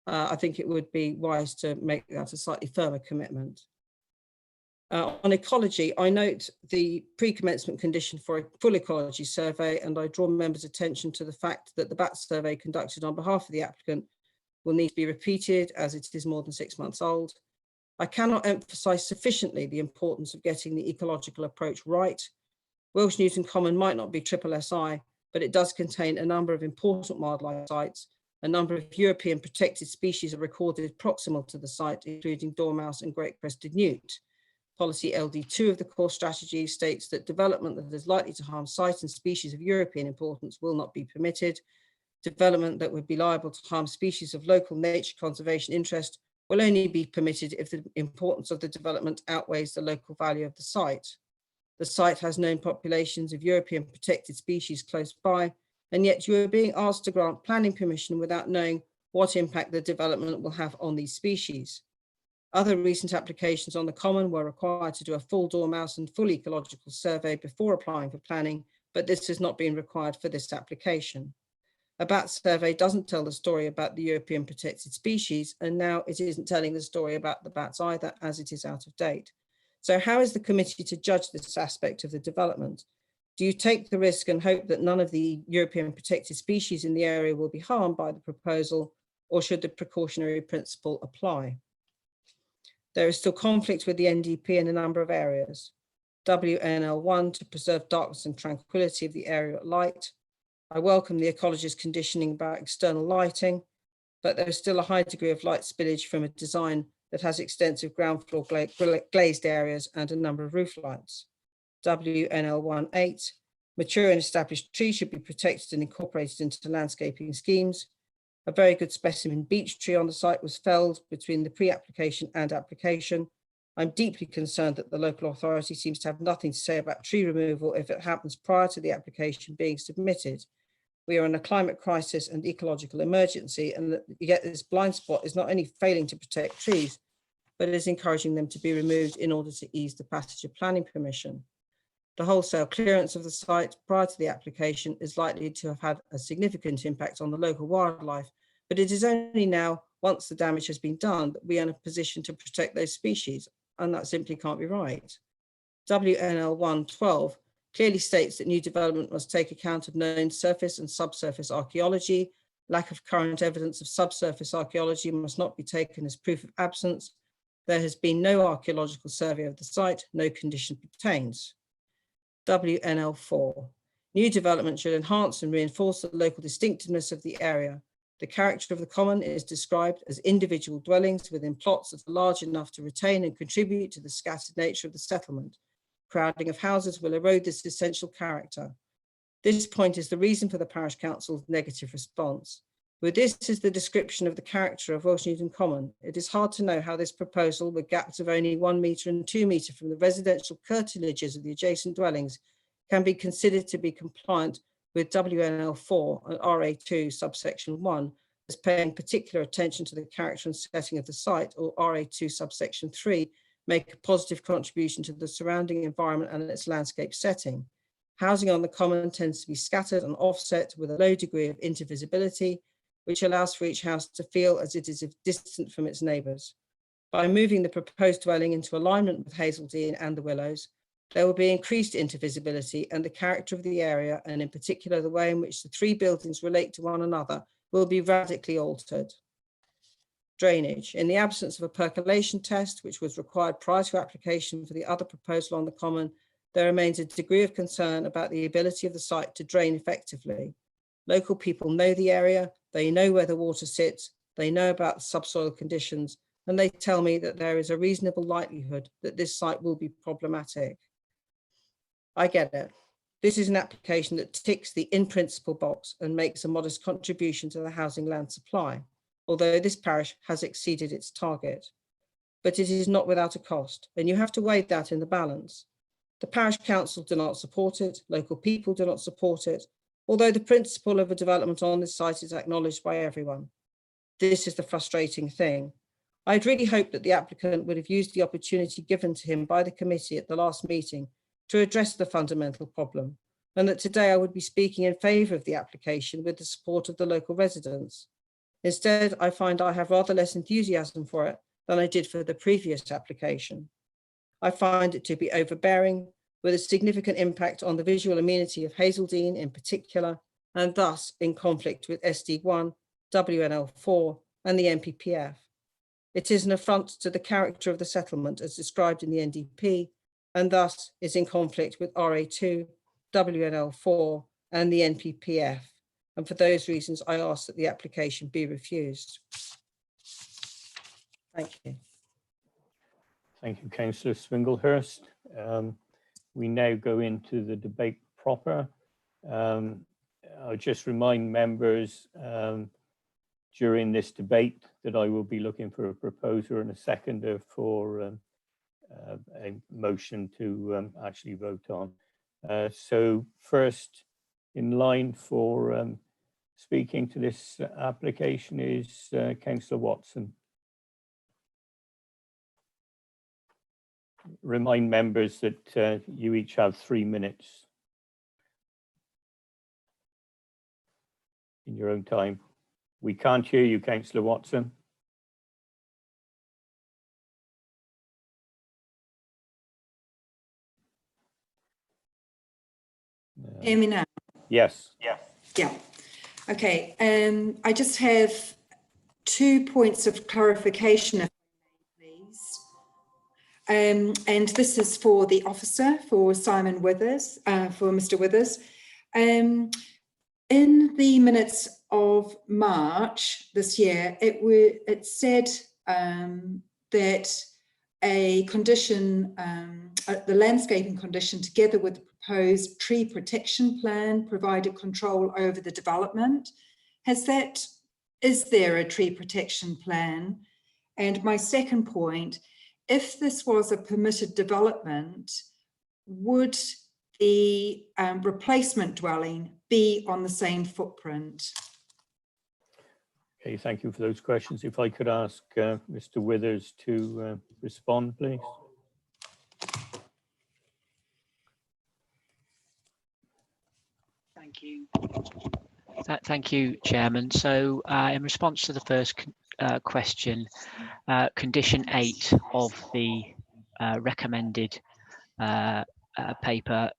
I think it would be wise to make that a slightly firmer commitment. On ecology, I note the pre-commencement condition for a full ecology survey, and I draw members' attention to the fact that the BAT survey conducted on behalf of the applicant will need to be repeated as it is more than 6 months old. I cannot emphasise sufficiently the importance of getting the ecological approach right. Welsh Newton Common might not be triple SI, but it does contain a number of important wildlife sites. A number of European protected species are recorded proximal to the site, including dormouse and great-crested newt. Policy LD2 of the core strategy states that development that is likely to harm sites and species of European importance will not be permitted. Development that would be liable to harm species of local nature conservation interest will only be permitted if the importance of the development outweighs the local value of the site. The site has known populations of European protected species close by, and yet you are being asked to grant planning permission without knowing what impact the development will have on these species. Other recent applications on the common were required to do a full dormouse and full ecological survey before applying for planning, but this has not been required for this application. A bat survey doesn't tell the story about the European protected species, and now it isn't telling the story about the bats either, as it is out of date. So how is the committee to judge this aspect of the development? Do you take the risk and hope that none of the European protected species in the area will be harmed by the proposal, or should the precautionary principle apply? There is still conflict with the NDP in a number of areas. WNL1 to preserve darkness and tranquility of the area at light. I welcome the ecologist conditioning about external lighting, but there is still a high degree of light spillage from a design that has extensive ground floor glazed areas and a number of roof lights. WNL18, mature and established trees should be protected and incorporated into landscaping schemes. A very good specimen beech tree on the site was felled between the pre-application and application. I'm deeply concerned that the local authority seems to have nothing to say about tree removal if it happens prior to the application being submitted. We are in a climate crisis and ecological emergency, and yet this blind spot is not only failing to protect trees, but is encouraging them to be removed in order to ease the passage of planning permission. The wholesale clearance of the site prior to the application is likely to have had a significant impact on the local wildlife, but it is only now, once the damage has been done, that we are in a position to protect those species, and that simply can't be right. WNL 112 clearly states that new development must take account of known surface and subsurface archaeology. Lack of current evidence of subsurface archaeology must not be taken as proof of absence. There has been no archaeological survey of the site, no condition pertains. WNL4. New development should enhance and reinforce the local distinctiveness of the area. The character of the common is described as individual dwellings within plots that are large enough to retain and contribute to the scattered nature of the settlement. Crowding of houses will erode this essential character. This point is the reason for the parish council's negative response. With this is the description of the character of Welsh Newton Common. It is hard to know how this proposal, with gaps of only 1 metre and 2 metre from the residential curtilages of the adjacent dwellings, can be considered to be compliant with WNL4 and RA2 subsection 1 as paying particular attention to the character and setting of the site, or RA2 subsection 3 make a positive contribution to the surrounding environment and its landscape setting. Housing on the common tends to be scattered and offset with a low degree of intervisibility, which allows for each house to feel as it is distant from its neighbours. By moving the proposed dwelling into alignment with Hazeldine and the Willows, there will be increased intervisibility, and the character of the area, and in particular the way in which the 3 buildings relate to one another, will be radically altered. Drainage. In the absence of a percolation test, which was required prior to application for the other proposal on the common, there remains a degree of concern about the ability of the site to drain effectively. Local people know the area, they know where the water sits, they know about the subsoil conditions, and they tell me that there is a reasonable likelihood that this site will be problematic. I get it. This is an application that ticks the in principle box and makes a modest contribution to the housing land supply, although this parish has exceeded its target. But it is not without a cost, and you have to weigh that in the balance. The parish council do not support it, local people do not support it, although the principle of a development on this site is acknowledged by everyone. This is the frustrating thing. I'd really hoped that the applicant would have used the opportunity given to him by the committee at the last meeting to address the fundamental problem, and that today I would be speaking in favour of the application with the support of the local residents. Instead, I find I have rather less enthusiasm for it than I did for the previous application. I find it to be overbearing, with a significant impact on the visual amenity of Hazeldine in particular, and thus in conflict with SD1, WNL4 and the NPPF. It is an affront to the character of the settlement as described in the NDP, and thus is in conflict with RA2, WNL4 and the NPPF. And for those reasons, I ask that the application be refused. Thank you. Thank you, Councillor Swinglehurst. We now go into the debate proper. I'll just remind members during this debate that I will be looking for a proposer and a seconder for a motion to actually vote on. So first in line for speaking to this application is Councillor Watson. Remind members that you each have 3 minutes in your own time. We can't hear you, Councillor Watson. Hear me now? Yes. Yeah. Okay. I just have 2 points of clarification, please. And this is for the officer, for Simon Withers, for Mr. Withers. In the minutes of March this year, it said that a condition, the landscaping condition, together with the proposed tree protection plan, provided control over the development. Is there a tree protection plan? And my second point, if this was a permitted development, would the replacement dwelling be on the same footprint? Okay, thank you for those questions. If I could ask Mr. Withers to respond, please. Thank you. Thank you, Chairman. So in response to the first question, condition 8 of the recommended paper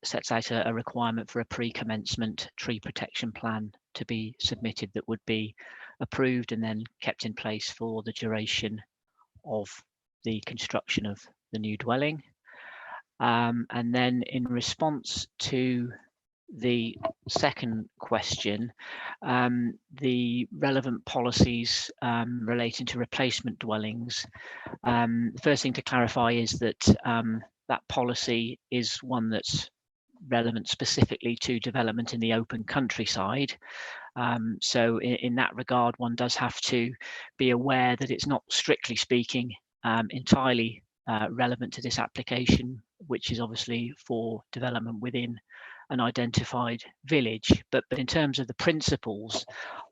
sets out a requirement for a pre-commencement tree protection plan to be submitted that would be approved and then kept in place for the duration of the construction of the new dwelling. And then in response to the second question, the relevant policies relating to replacement dwellings. The first thing to clarify is that that policy is one that's relevant specifically to development in the open countryside. So in that regard, one does have to be aware that it's not, strictly speaking, entirely relevant to this application, which is obviously for development within an identified village. But in terms of the principles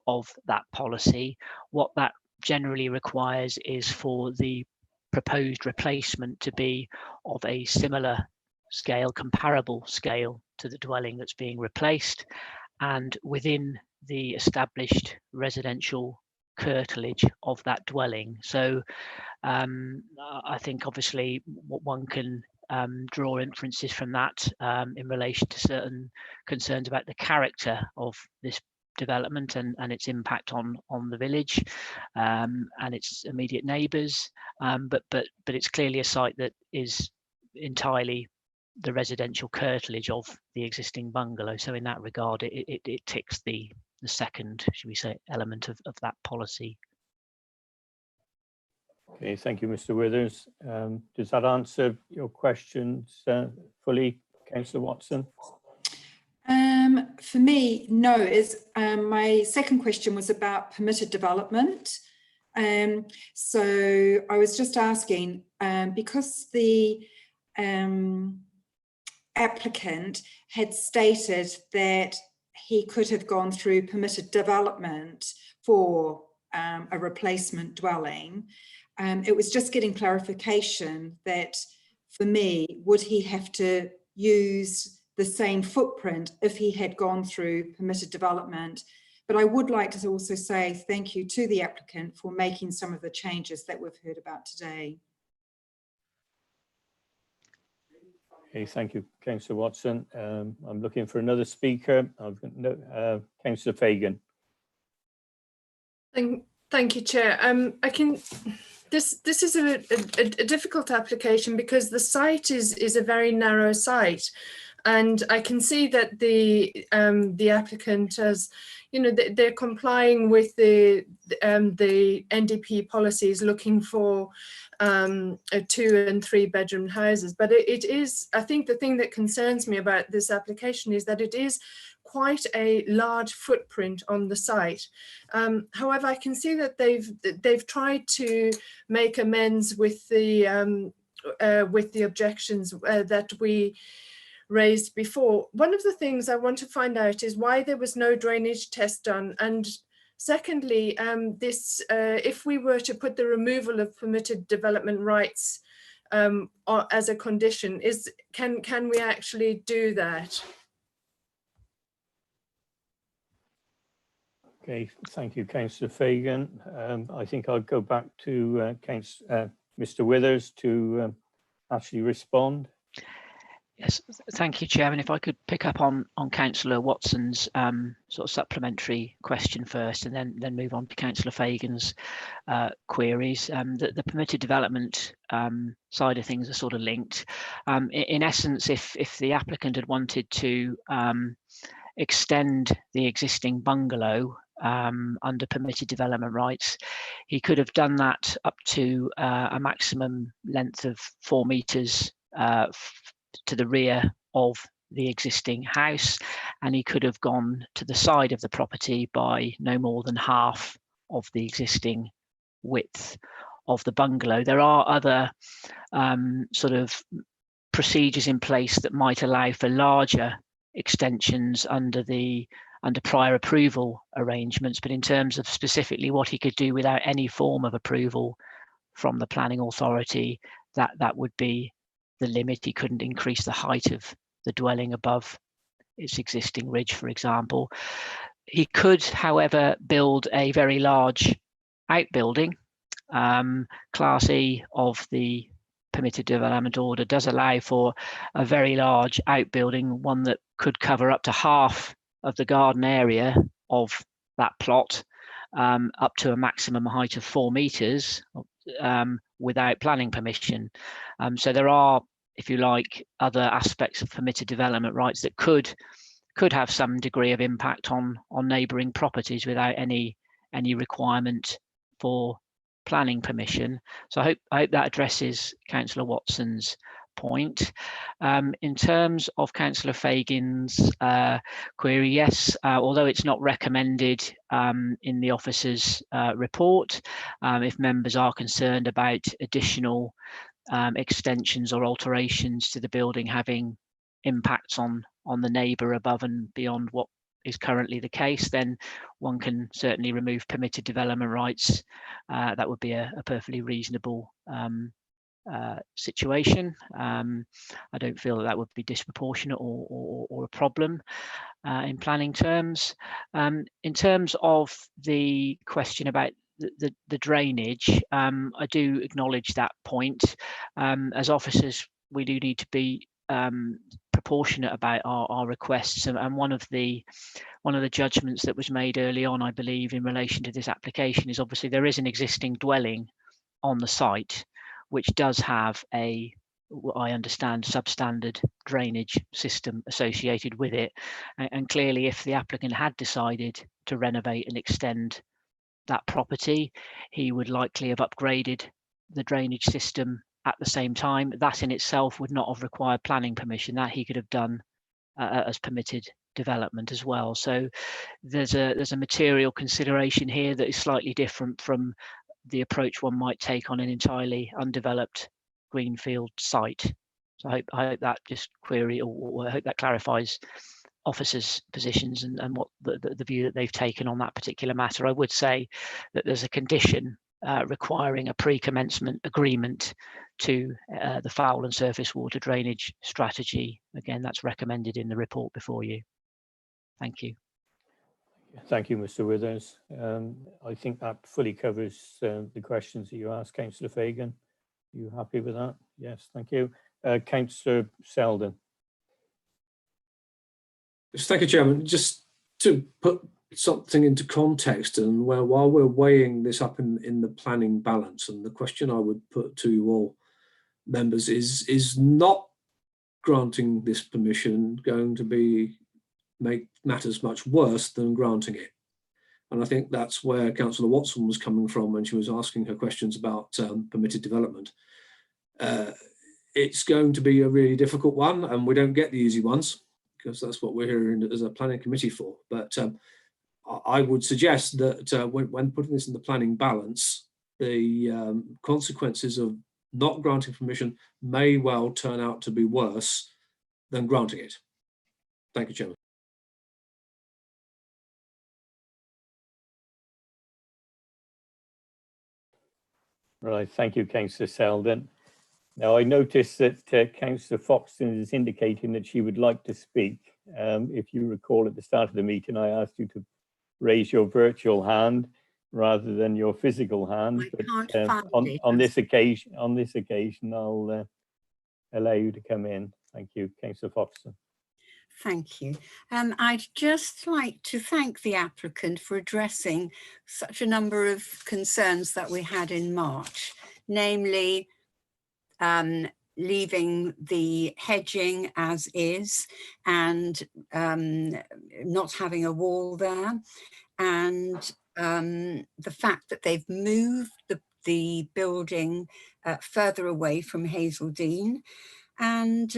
of that policy, what that generally requires is for the proposed replacement to be of a similar scale, comparable scale to the dwelling that's being replaced, and within the established residential curtilage of that dwelling. So I think obviously what one can draw inferences from that in relation to certain concerns about the character of this development and its impact on the village and its immediate neighbours, but it's clearly a site that is entirely the residential curtilage of the existing bungalow. So in that regard, it ticks the second, should we say, element of that policy. Okay, thank you, Mr. Withers. Does that answer your questions fully, Councillor Watson? For me, no. My second question was about permitted development. So I was just asking, because the applicant had stated that he could have gone through permitted development for a replacement dwelling. It was just getting clarification that, for me, would he have to use the same footprint if he had gone through permitted development? But I would like to also say thank you to the applicant for making some of the changes that we've heard about today. Okay, thank you, Councillor Watson. I'm looking for another speaker. I've got Councillor Fagan. Thank you, Chair. This is a difficult application because the site is a very narrow site. And I can see that the applicant has, you know, they're complying with the NDP policies, looking for 2 and 3 bedroom houses. But it is, I think the thing that concerns me about this application is that it is quite a large footprint on the site. However, I can see that they've tried to make amends with the objections that we raised before. One of the things I want to find out is why there was no drainage test done, and secondly, if we were to put the removal of permitted development rights as a condition, can we actually do that? Okay, thank you, Councillor Fagan. I think I'll go back to Mr. Withers to actually respond. Yes, thank you, Chairman. If I could pick up on Councillor Watson's sort of supplementary question first, and then move on to Councillor Fagan's queries. The permitted development side of things are sort of linked. In essence, if the applicant had wanted to extend the existing bungalow under permitted development rights, he could have done that up to a maximum length of 4 metres to the rear of the existing house, and he could have gone to the side of the property by no more than half of the existing width of the bungalow. There are other sort of procedures in place that might allow for larger extensions under prior approval arrangements, but in terms of specifically what he could do without any form of approval from the planning authority, that would be the limit. He couldn't increase the height of the dwelling above its existing ridge, for example. He could, however, build a very large outbuilding. Class E of the permitted development order does allow for a very large outbuilding, one that could cover up to half of the garden area of that plot, up to a maximum height of 4 metres without planning permission. So there are, if you like, other aspects of permitted development rights that could have some degree of impact on neighbouring properties without any requirement for planning permission. So I hope that addresses Councillor Watson's point. In terms of Councillor Fagan's query, yes, although it's not recommended in the officer's report, if members are concerned about additional extensions or alterations to the building having impacts on the neighbour above and beyond what is currently the case, then one can certainly remove permitted development rights. That would be a perfectly reasonable situation. I don't feel that would be disproportionate or a problem in planning terms. In terms of the question about the drainage, I do acknowledge that point. As officers, we do need to be proportionate about our requests, and one of the judgments that was made early on, I believe, in relation to this application is obviously there is an existing dwelling on the site which does have a, I understand, substandard drainage system associated with it, and clearly if the applicant had decided to renovate and extend that property, he would likely have upgraded the drainage system at the same time. That in itself would not have required planning permission. That he could have done as permitted development as well. So there's a material consideration here that is slightly different from the approach one might take on an entirely undeveloped greenfield site. So I hope that just query, or I hope that clarifies officers' positions and what the view that they've taken on that particular matter. I would say that there's a condition requiring a pre-commencement agreement to the foul and surface water drainage strategy. Again, that's recommended in the report before you. Thank you. Thank you, Mr. Withers. I think that fully covers the questions that you asked, Councillor Fagan. Are you happy with that? Yes, thank you. Councillor Selden. Thank you, Chairman. Just to put something into context, and while we're weighing this up in the planning balance, and the question I would put to you all members is not granting this permission going to make matters much worse than granting it? And I think that's where Councillor Watson was coming from when she was asking her questions about permitted development. It's going to be a really difficult one, and we don't get the easy ones because that's what we're here as a planning committee for. But I would suggest that when putting this in the planning balance, the consequences of not granting permission may well turn out to be worse than granting it. Thank you, Chairman. Right, thank you, Councillor Selden. Now, I noticed that Councillor Foxton is indicating that she would like to speak. If you recall at the start of the meeting, I asked you to raise your virtual hand rather than your physical hand. But on this occasion, I'll allow you to come in. Thank you, Councillor Foxton. Thank you. I'd just like to thank the applicant for addressing such a number of concerns that we had in March, namely leaving the hedging as is and not having a wall there, and the fact that they've moved the building further away from Hazeldine, and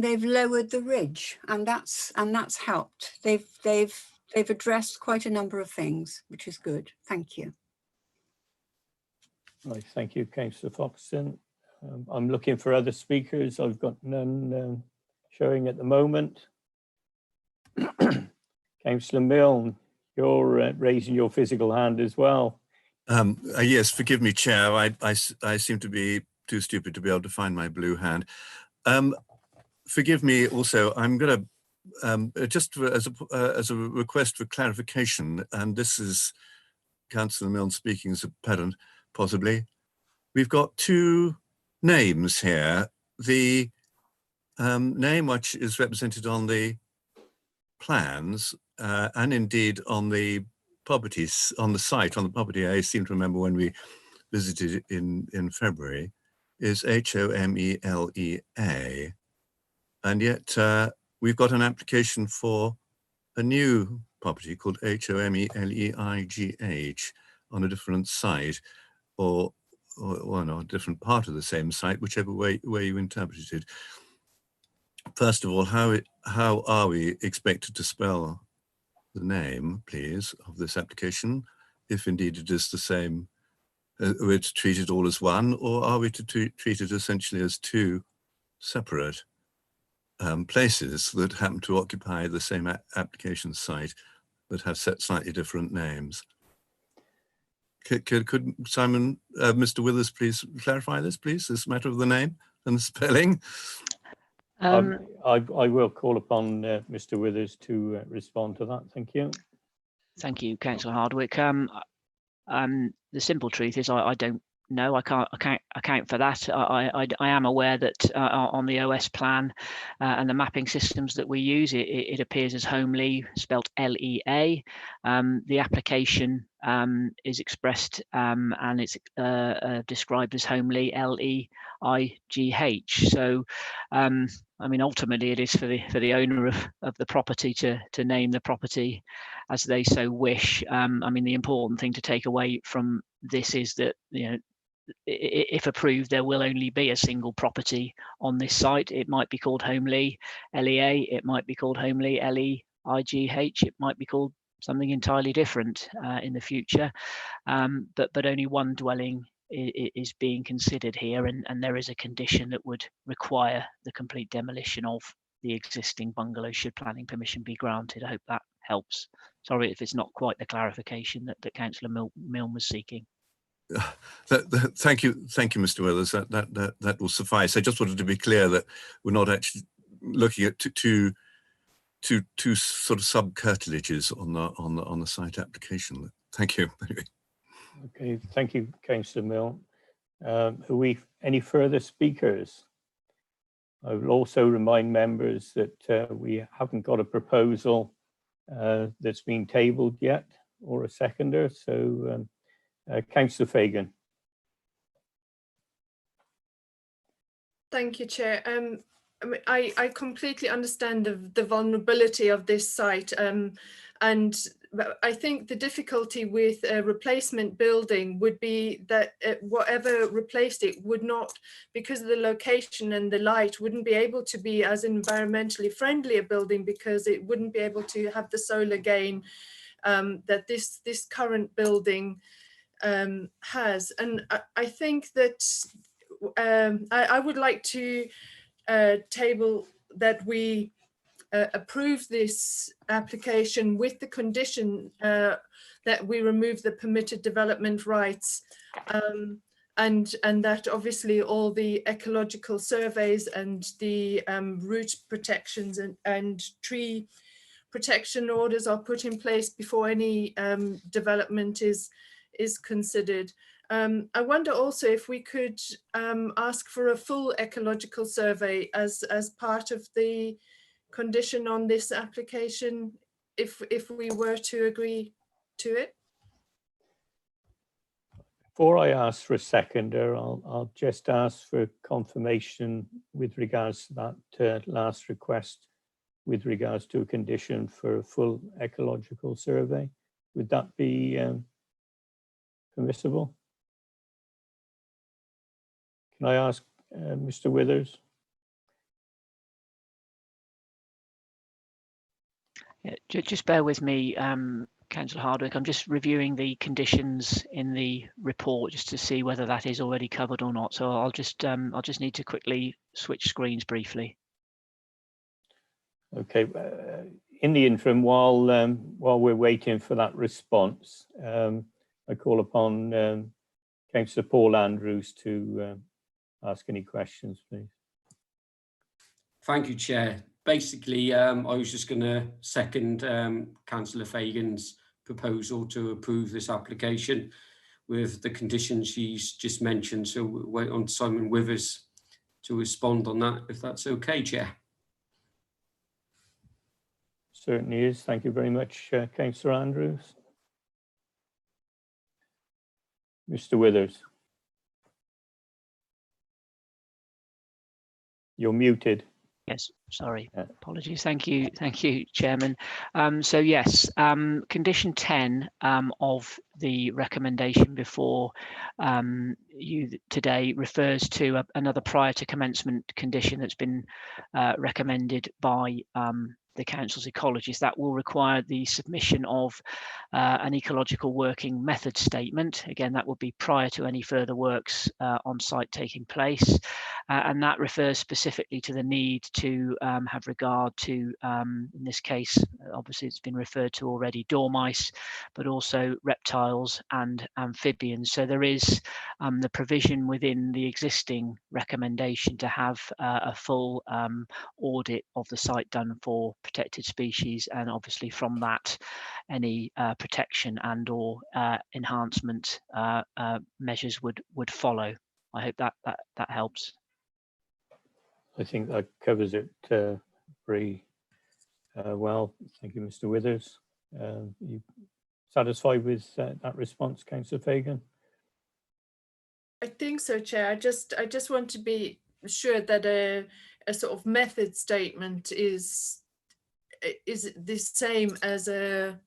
they've lowered the ridge, and that's helped. They've addressed quite a number of things, which is good. Thank you. Right, thank you, Councillor Foxton. I'm looking for other speakers. I've got none showing at the moment. Councillor Milne, you're raising your physical hand as well. Yes, forgive me, Chair. I seem to be too stupid to be able to find my blue hand. Forgive me also, I'm going to, just as a request for clarification, and this is Councillor Milne speaking as a pedant, possibly. We've got two names here. The name which is represented on the plans and indeed on the properties, on the site, on the property, I seem to remember when we visited in February, is Homelea. And yet we've got an application for a new property called Homeligh on a different site, or no, a different part of the same site, whichever way you interpret it. First of all, how are we expected to spell the name, please, of this application, if indeed it is the same, we're to treat it all as one, or are we to treat it essentially as two separate places that happen to occupy the same application site that have set slightly different names? Could Simon, Mr. Withers, please clarify this, please, this matter of the name and the spelling? I will call upon Mr. Withers to respond to that. Thank you. Thank you, Councillor Hardwick. The simple truth is I don't know. I can't account for that. I am aware that on the OS plan and the mapping systems that we use, it appears as Homelea, spelt L-E-A. The application is expressed and it's described as Homelea, L-E-I-G-H. So, I mean, ultimately, it is for the owner of the property to name the property as they so wish. I mean, the important thing to take away from this is that, you know, if approved, there will only be a single property on this site. It might be called Homelea, L-E-A. It might be called Homelea, L-E-I-G-H. It might be called something entirely different in the future. But only one dwelling is being considered here, and there is a condition that would require the complete demolition of the existing bungalow should planning permission be granted. I hope that helps. Sorry if it's not quite the clarification that Councillor Milne was seeking. Thank you, Mr. Withers. That will suffice. I just wanted to be clear that we're not actually looking at two sort of sub-curtilages on the site application. Thank you. Okay, thank you, Councillor Milne. Any further speakers? I will also remind members that we haven't got a proposal that's been tabled yet or a seconder. So, Councillor Fagan. Thank you, Chair. I mean, I completely understand the vulnerability of this site, and I think the difficulty with a replacement building would be that whatever replaced it would not, because of the location and the light, wouldn't be able to be as environmentally friendly a building, because it wouldn't be able to have the solar gain that this current building has. And I think that I would like to table that we approve this application with the condition that we remove the permitted development rights, and that obviously all the ecological surveys and the root protections and tree protection orders are put in place before any development is considered. I wonder also if we could ask for a full ecological survey as part of the condition on this application, if we were to agree to it. Before I ask for a seconder, I'll just ask for confirmation with regards to that last request, with regards to a condition for a full ecological survey. Would that be permissible? Can I ask Mr. Withers? Yeah, just bear with me, Councillor Hardwick. I'm just reviewing the conditions in the report just to see whether that is already covered or not. So I'll just need to quickly switch screens briefly. Okay. In the interim, while we're waiting for that response, I call upon Councillor Paul Andrews to ask any questions, please. Thank you, Chair. Basically, I was just going to second Councillor Fagan's proposal to approve this application with the conditions she's just mentioned. So we'll wait on Simon Withers to respond on that, if that's okay, Chair. Certainly is. Thank you very much, Councillor Andrews. Mr. Withers. You're muted. Yes, sorry, apologies. Thank you, Chairman. So yes, condition 10 of the recommendation before you today refers to another prior to commencement condition that's been recommended by the Council's ecologists. That will require the submission of an ecological working method statement. Again, that will be prior to any further works on site taking place. And that refers specifically to the need to have regard to, in this case, obviously it's been referred to already, dormice, but also reptiles and amphibians. So there is the provision within the existing recommendation to have a full audit of the site done for protected species, and obviously from that any protection and or enhancement measures would follow. I hope that helps. I think that covers it very well. Thank you, Mr. Withers. You satisfied with that response, Councillor Fagan? I think so, Chair. I just want to be sure that a sort of method statement is the same as an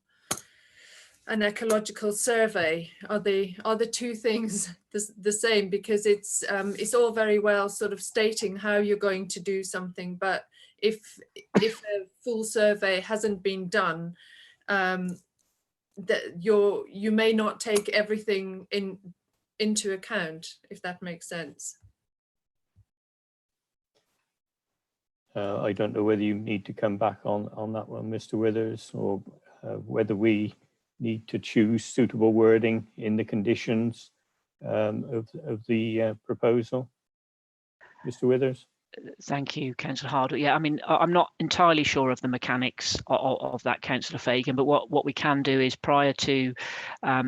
ecological survey. Are the two things the same? Because it's all very well sort of stating how you're going to do something, but if a full survey hasn't been done, that you may not take everything into account, if that makes sense. I don't know whether you need to come back on that one, Mr. Withers, or whether we need to choose suitable wording in the conditions of the proposal. Mr. Withers. Thank you, Councillor Hardwick. Yeah, I mean, I'm not entirely sure of the mechanics of that, Councillor Fagan, but what we can do is, prior to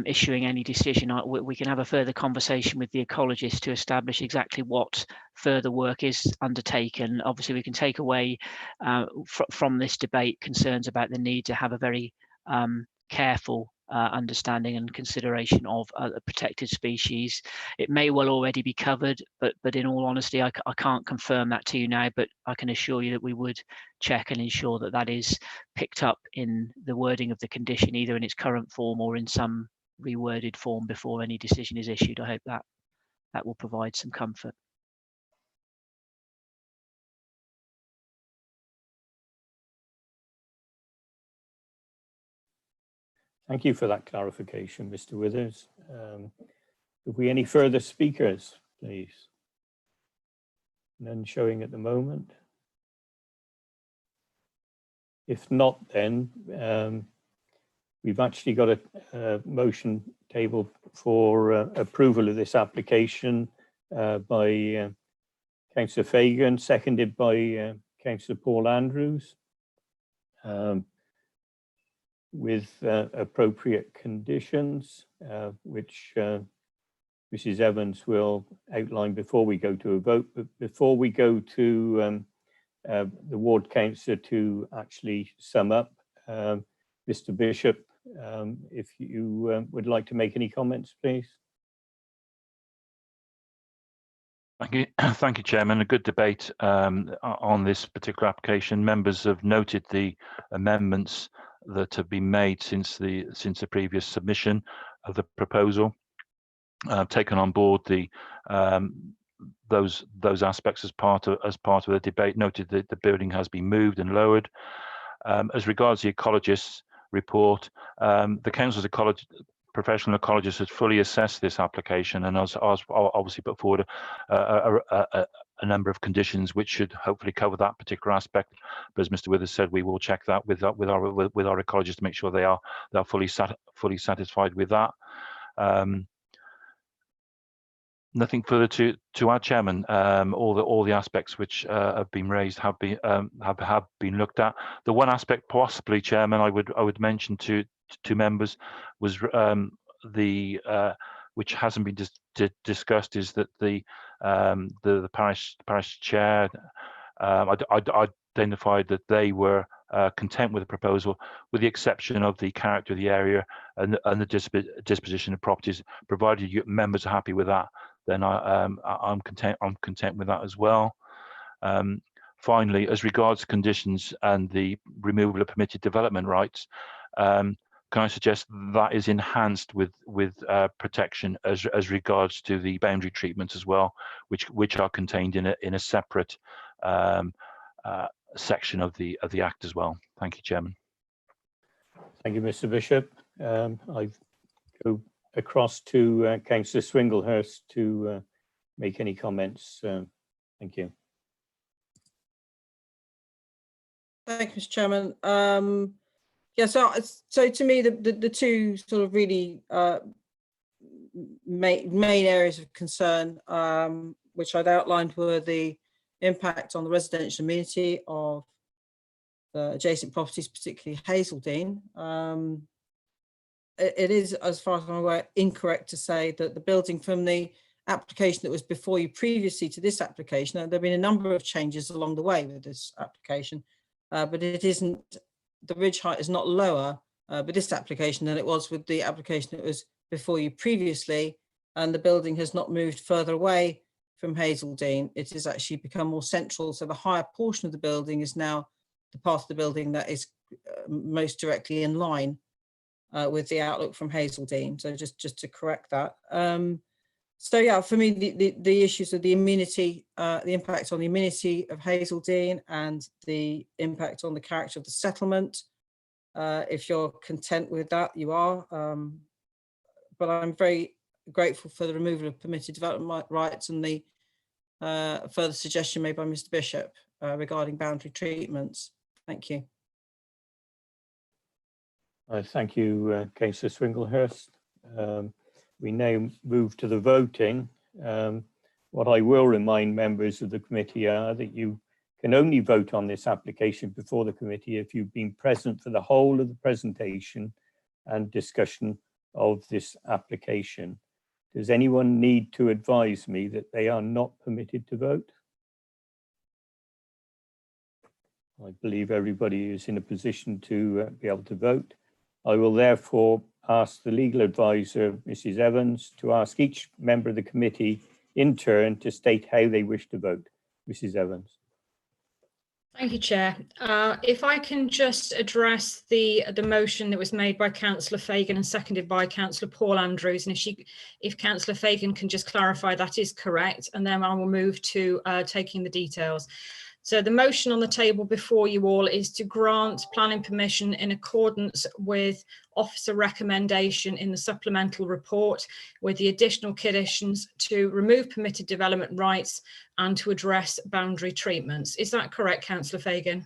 issuing any decision, we can have a further conversation with the ecologist to establish exactly what further work is undertaken. Obviously, we can take away from this debate concerns about the need to have a very careful understanding and consideration of a protected species. It may well already be covered, but in all honesty, I can't confirm that to you now, but I can assure you that we would check and ensure that that is picked up in the wording of the condition, either in its current form or in some reworded form before any decision is issued. I hope that will provide some comfort. Thank you for that clarification, Mr. Withers. Have we any further speakers, please? None showing at the moment. If not, then we've actually got a motion table for approval of this application by Councillor Fagan, seconded by Councillor Paul Andrews, with appropriate conditions, which Mrs. Evans will outline before we go to a vote. But before we go to the ward councillor to actually sum up, Mr. Bishop, if you would like to make any comments, please. Thank you, Chairman. A good debate on this particular application. Members have noted the amendments that have been made since the previous submission of the proposal. Taken on board the those aspects as part of the debate. Noted that the building has been moved and lowered. As regards the ecologist's report, the council's professional ecologist has fully assessed this application and has obviously put forward a number of conditions which should hopefully cover that particular aspect. But as Mr. Withers said, we will check that with our ecologist to make sure they are fully satisfied with that. Nothing further to add, Chairman. All the aspects which have been raised have been looked at. The one aspect possibly, Chairman, I would mention to members was which hasn't been discussed, is that the parish chair identified that they were content with the proposal, with the exception of the character of the area and the disposition of properties. Provided you members are happy with that, then I'm content with that as well. Finally, as regards conditions and the removal of permitted development rights, can I suggest that is enhanced with protection as regards to the boundary treatment as well, which are contained in a separate section of the Act as well. Thank you, Chairman. Thank you, Mr. Bishop. I go across to Councillor Swinglehurst to make any comments. Thank you. Thank you, Mr. Chairman. Yeah, so to me, the two sort of really main areas of concern, which I'd outlined, were the impact on the residential amenity of the adjacent properties, particularly Hazeldine. It is, as far as I'm aware, incorrect to say that the building from the application that was before you previously to this application, there have been a number of changes along the way with this application, but it isn't, the ridge height is not lower with this application than it was with the application that was before you previously, and the building has not moved further away from Hazeldine. It has actually become more central, so the higher portion of the building is now the part of the building that is most directly in line with the outlook from Hazeldine. So just to correct that. So yeah, for me, the issues of the amenity, the impact on the amenity of Hazeldine and the impact on the character of the settlement. If you're content with that, you are. But I'm very grateful for the removal of permitted development rights and the further suggestion made by Mr. Bishop regarding boundary treatments. Thank you. Thank you, Councillor Swinglehurst. We now move to the voting. What I will remind members of the committee are that you can only vote on this application before the committee if you've been present for the whole of the presentation and discussion of this application. Does anyone need to advise me that they are not permitted to vote? I believe everybody is in a position to be able to vote. I will therefore ask the legal advisor, Mrs. Evans, to ask each member of the committee in turn to state how they wish to vote. Mrs. Evans. Thank you, Chair. If I can just address the motion that was made by Councillor Fagan and seconded by Councillor Paul Andrews, and if Councillor Fagan can just clarify that is correct, and then I will move to taking the details. So the motion on the table before you all is to grant planning permission in accordance with officer recommendation in the supplemental report, with the additional conditions to remove permitted development rights and to address boundary treatments. Is that correct, Councillor Fagan?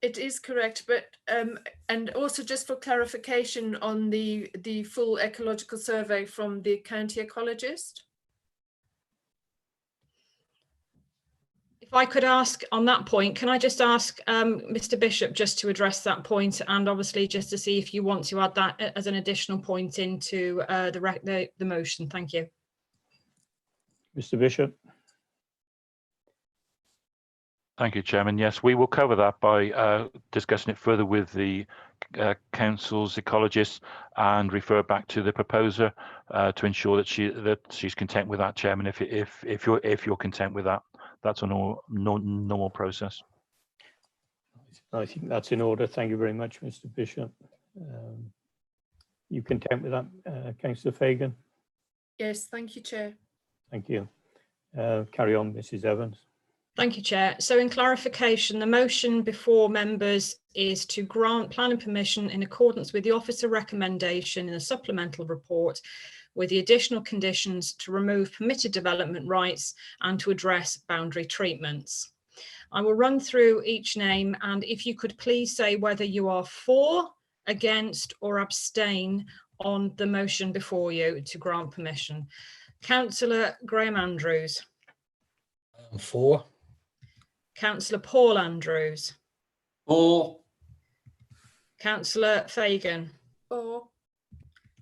It is correct, but and also just for clarification on the full ecological survey from the county ecologist. If I could ask on that point, can I just ask Mr. Bishop just to address that point, and obviously just to see if you want to add that as an additional point into the motion. Thank you. Mr. Bishop. Thank you, Chairman. Yes, we will cover that by discussing it further with the council's ecologists and refer back to the proposer to ensure that she's content with that, Chairman. If you're content with that, that's a normal process. I think that's in order. Thank you very much, Mr. Bishop. You content with that, Councillor Fagan? Yes, thank you, Chair. Thank you. Carry on, Mrs. Evans. Thank you, Chair. So in clarification, the motion before members is to grant planning permission in accordance with the officer recommendation in the supplemental report, with the additional conditions to remove permitted development rights and to address boundary treatments. I will run through each name, and if you could please say whether you are for, against or abstain on the motion before you to grant permission. Councillor Graham Andrews. For. Councillor Paul Andrews. For. Councillor Fagan. For.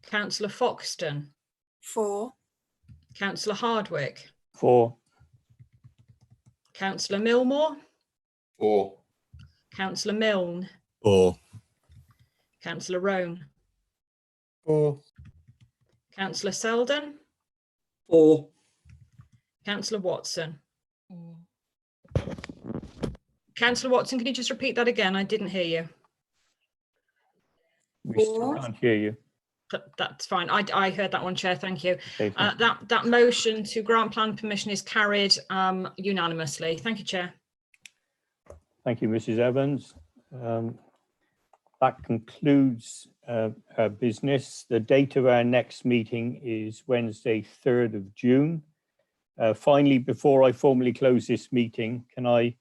Councillor Foxton. For. Councillor Hardwick. For. Councillor Millmore. For. Councillor Milne. For. Councillor Roan. For. Councillor Selden. For. Councillor Watson. Councillor Watson, can you just repeat that again? I didn't hear you. We still can't hear you. That's fine. I heard that one, Chair. Thank you. Okay, that motion to grant plan permission is carried unanimously. Thank you, Chair. Thank you, Mrs. Evans. That concludes our business. The date of our next meeting is Wednesday, 3rd of June. Finally, before I formally close this meeting, can I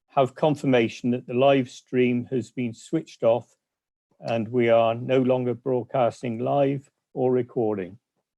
have confirmation that the live stream has been switched off and we are no longer broadcasting live or recording?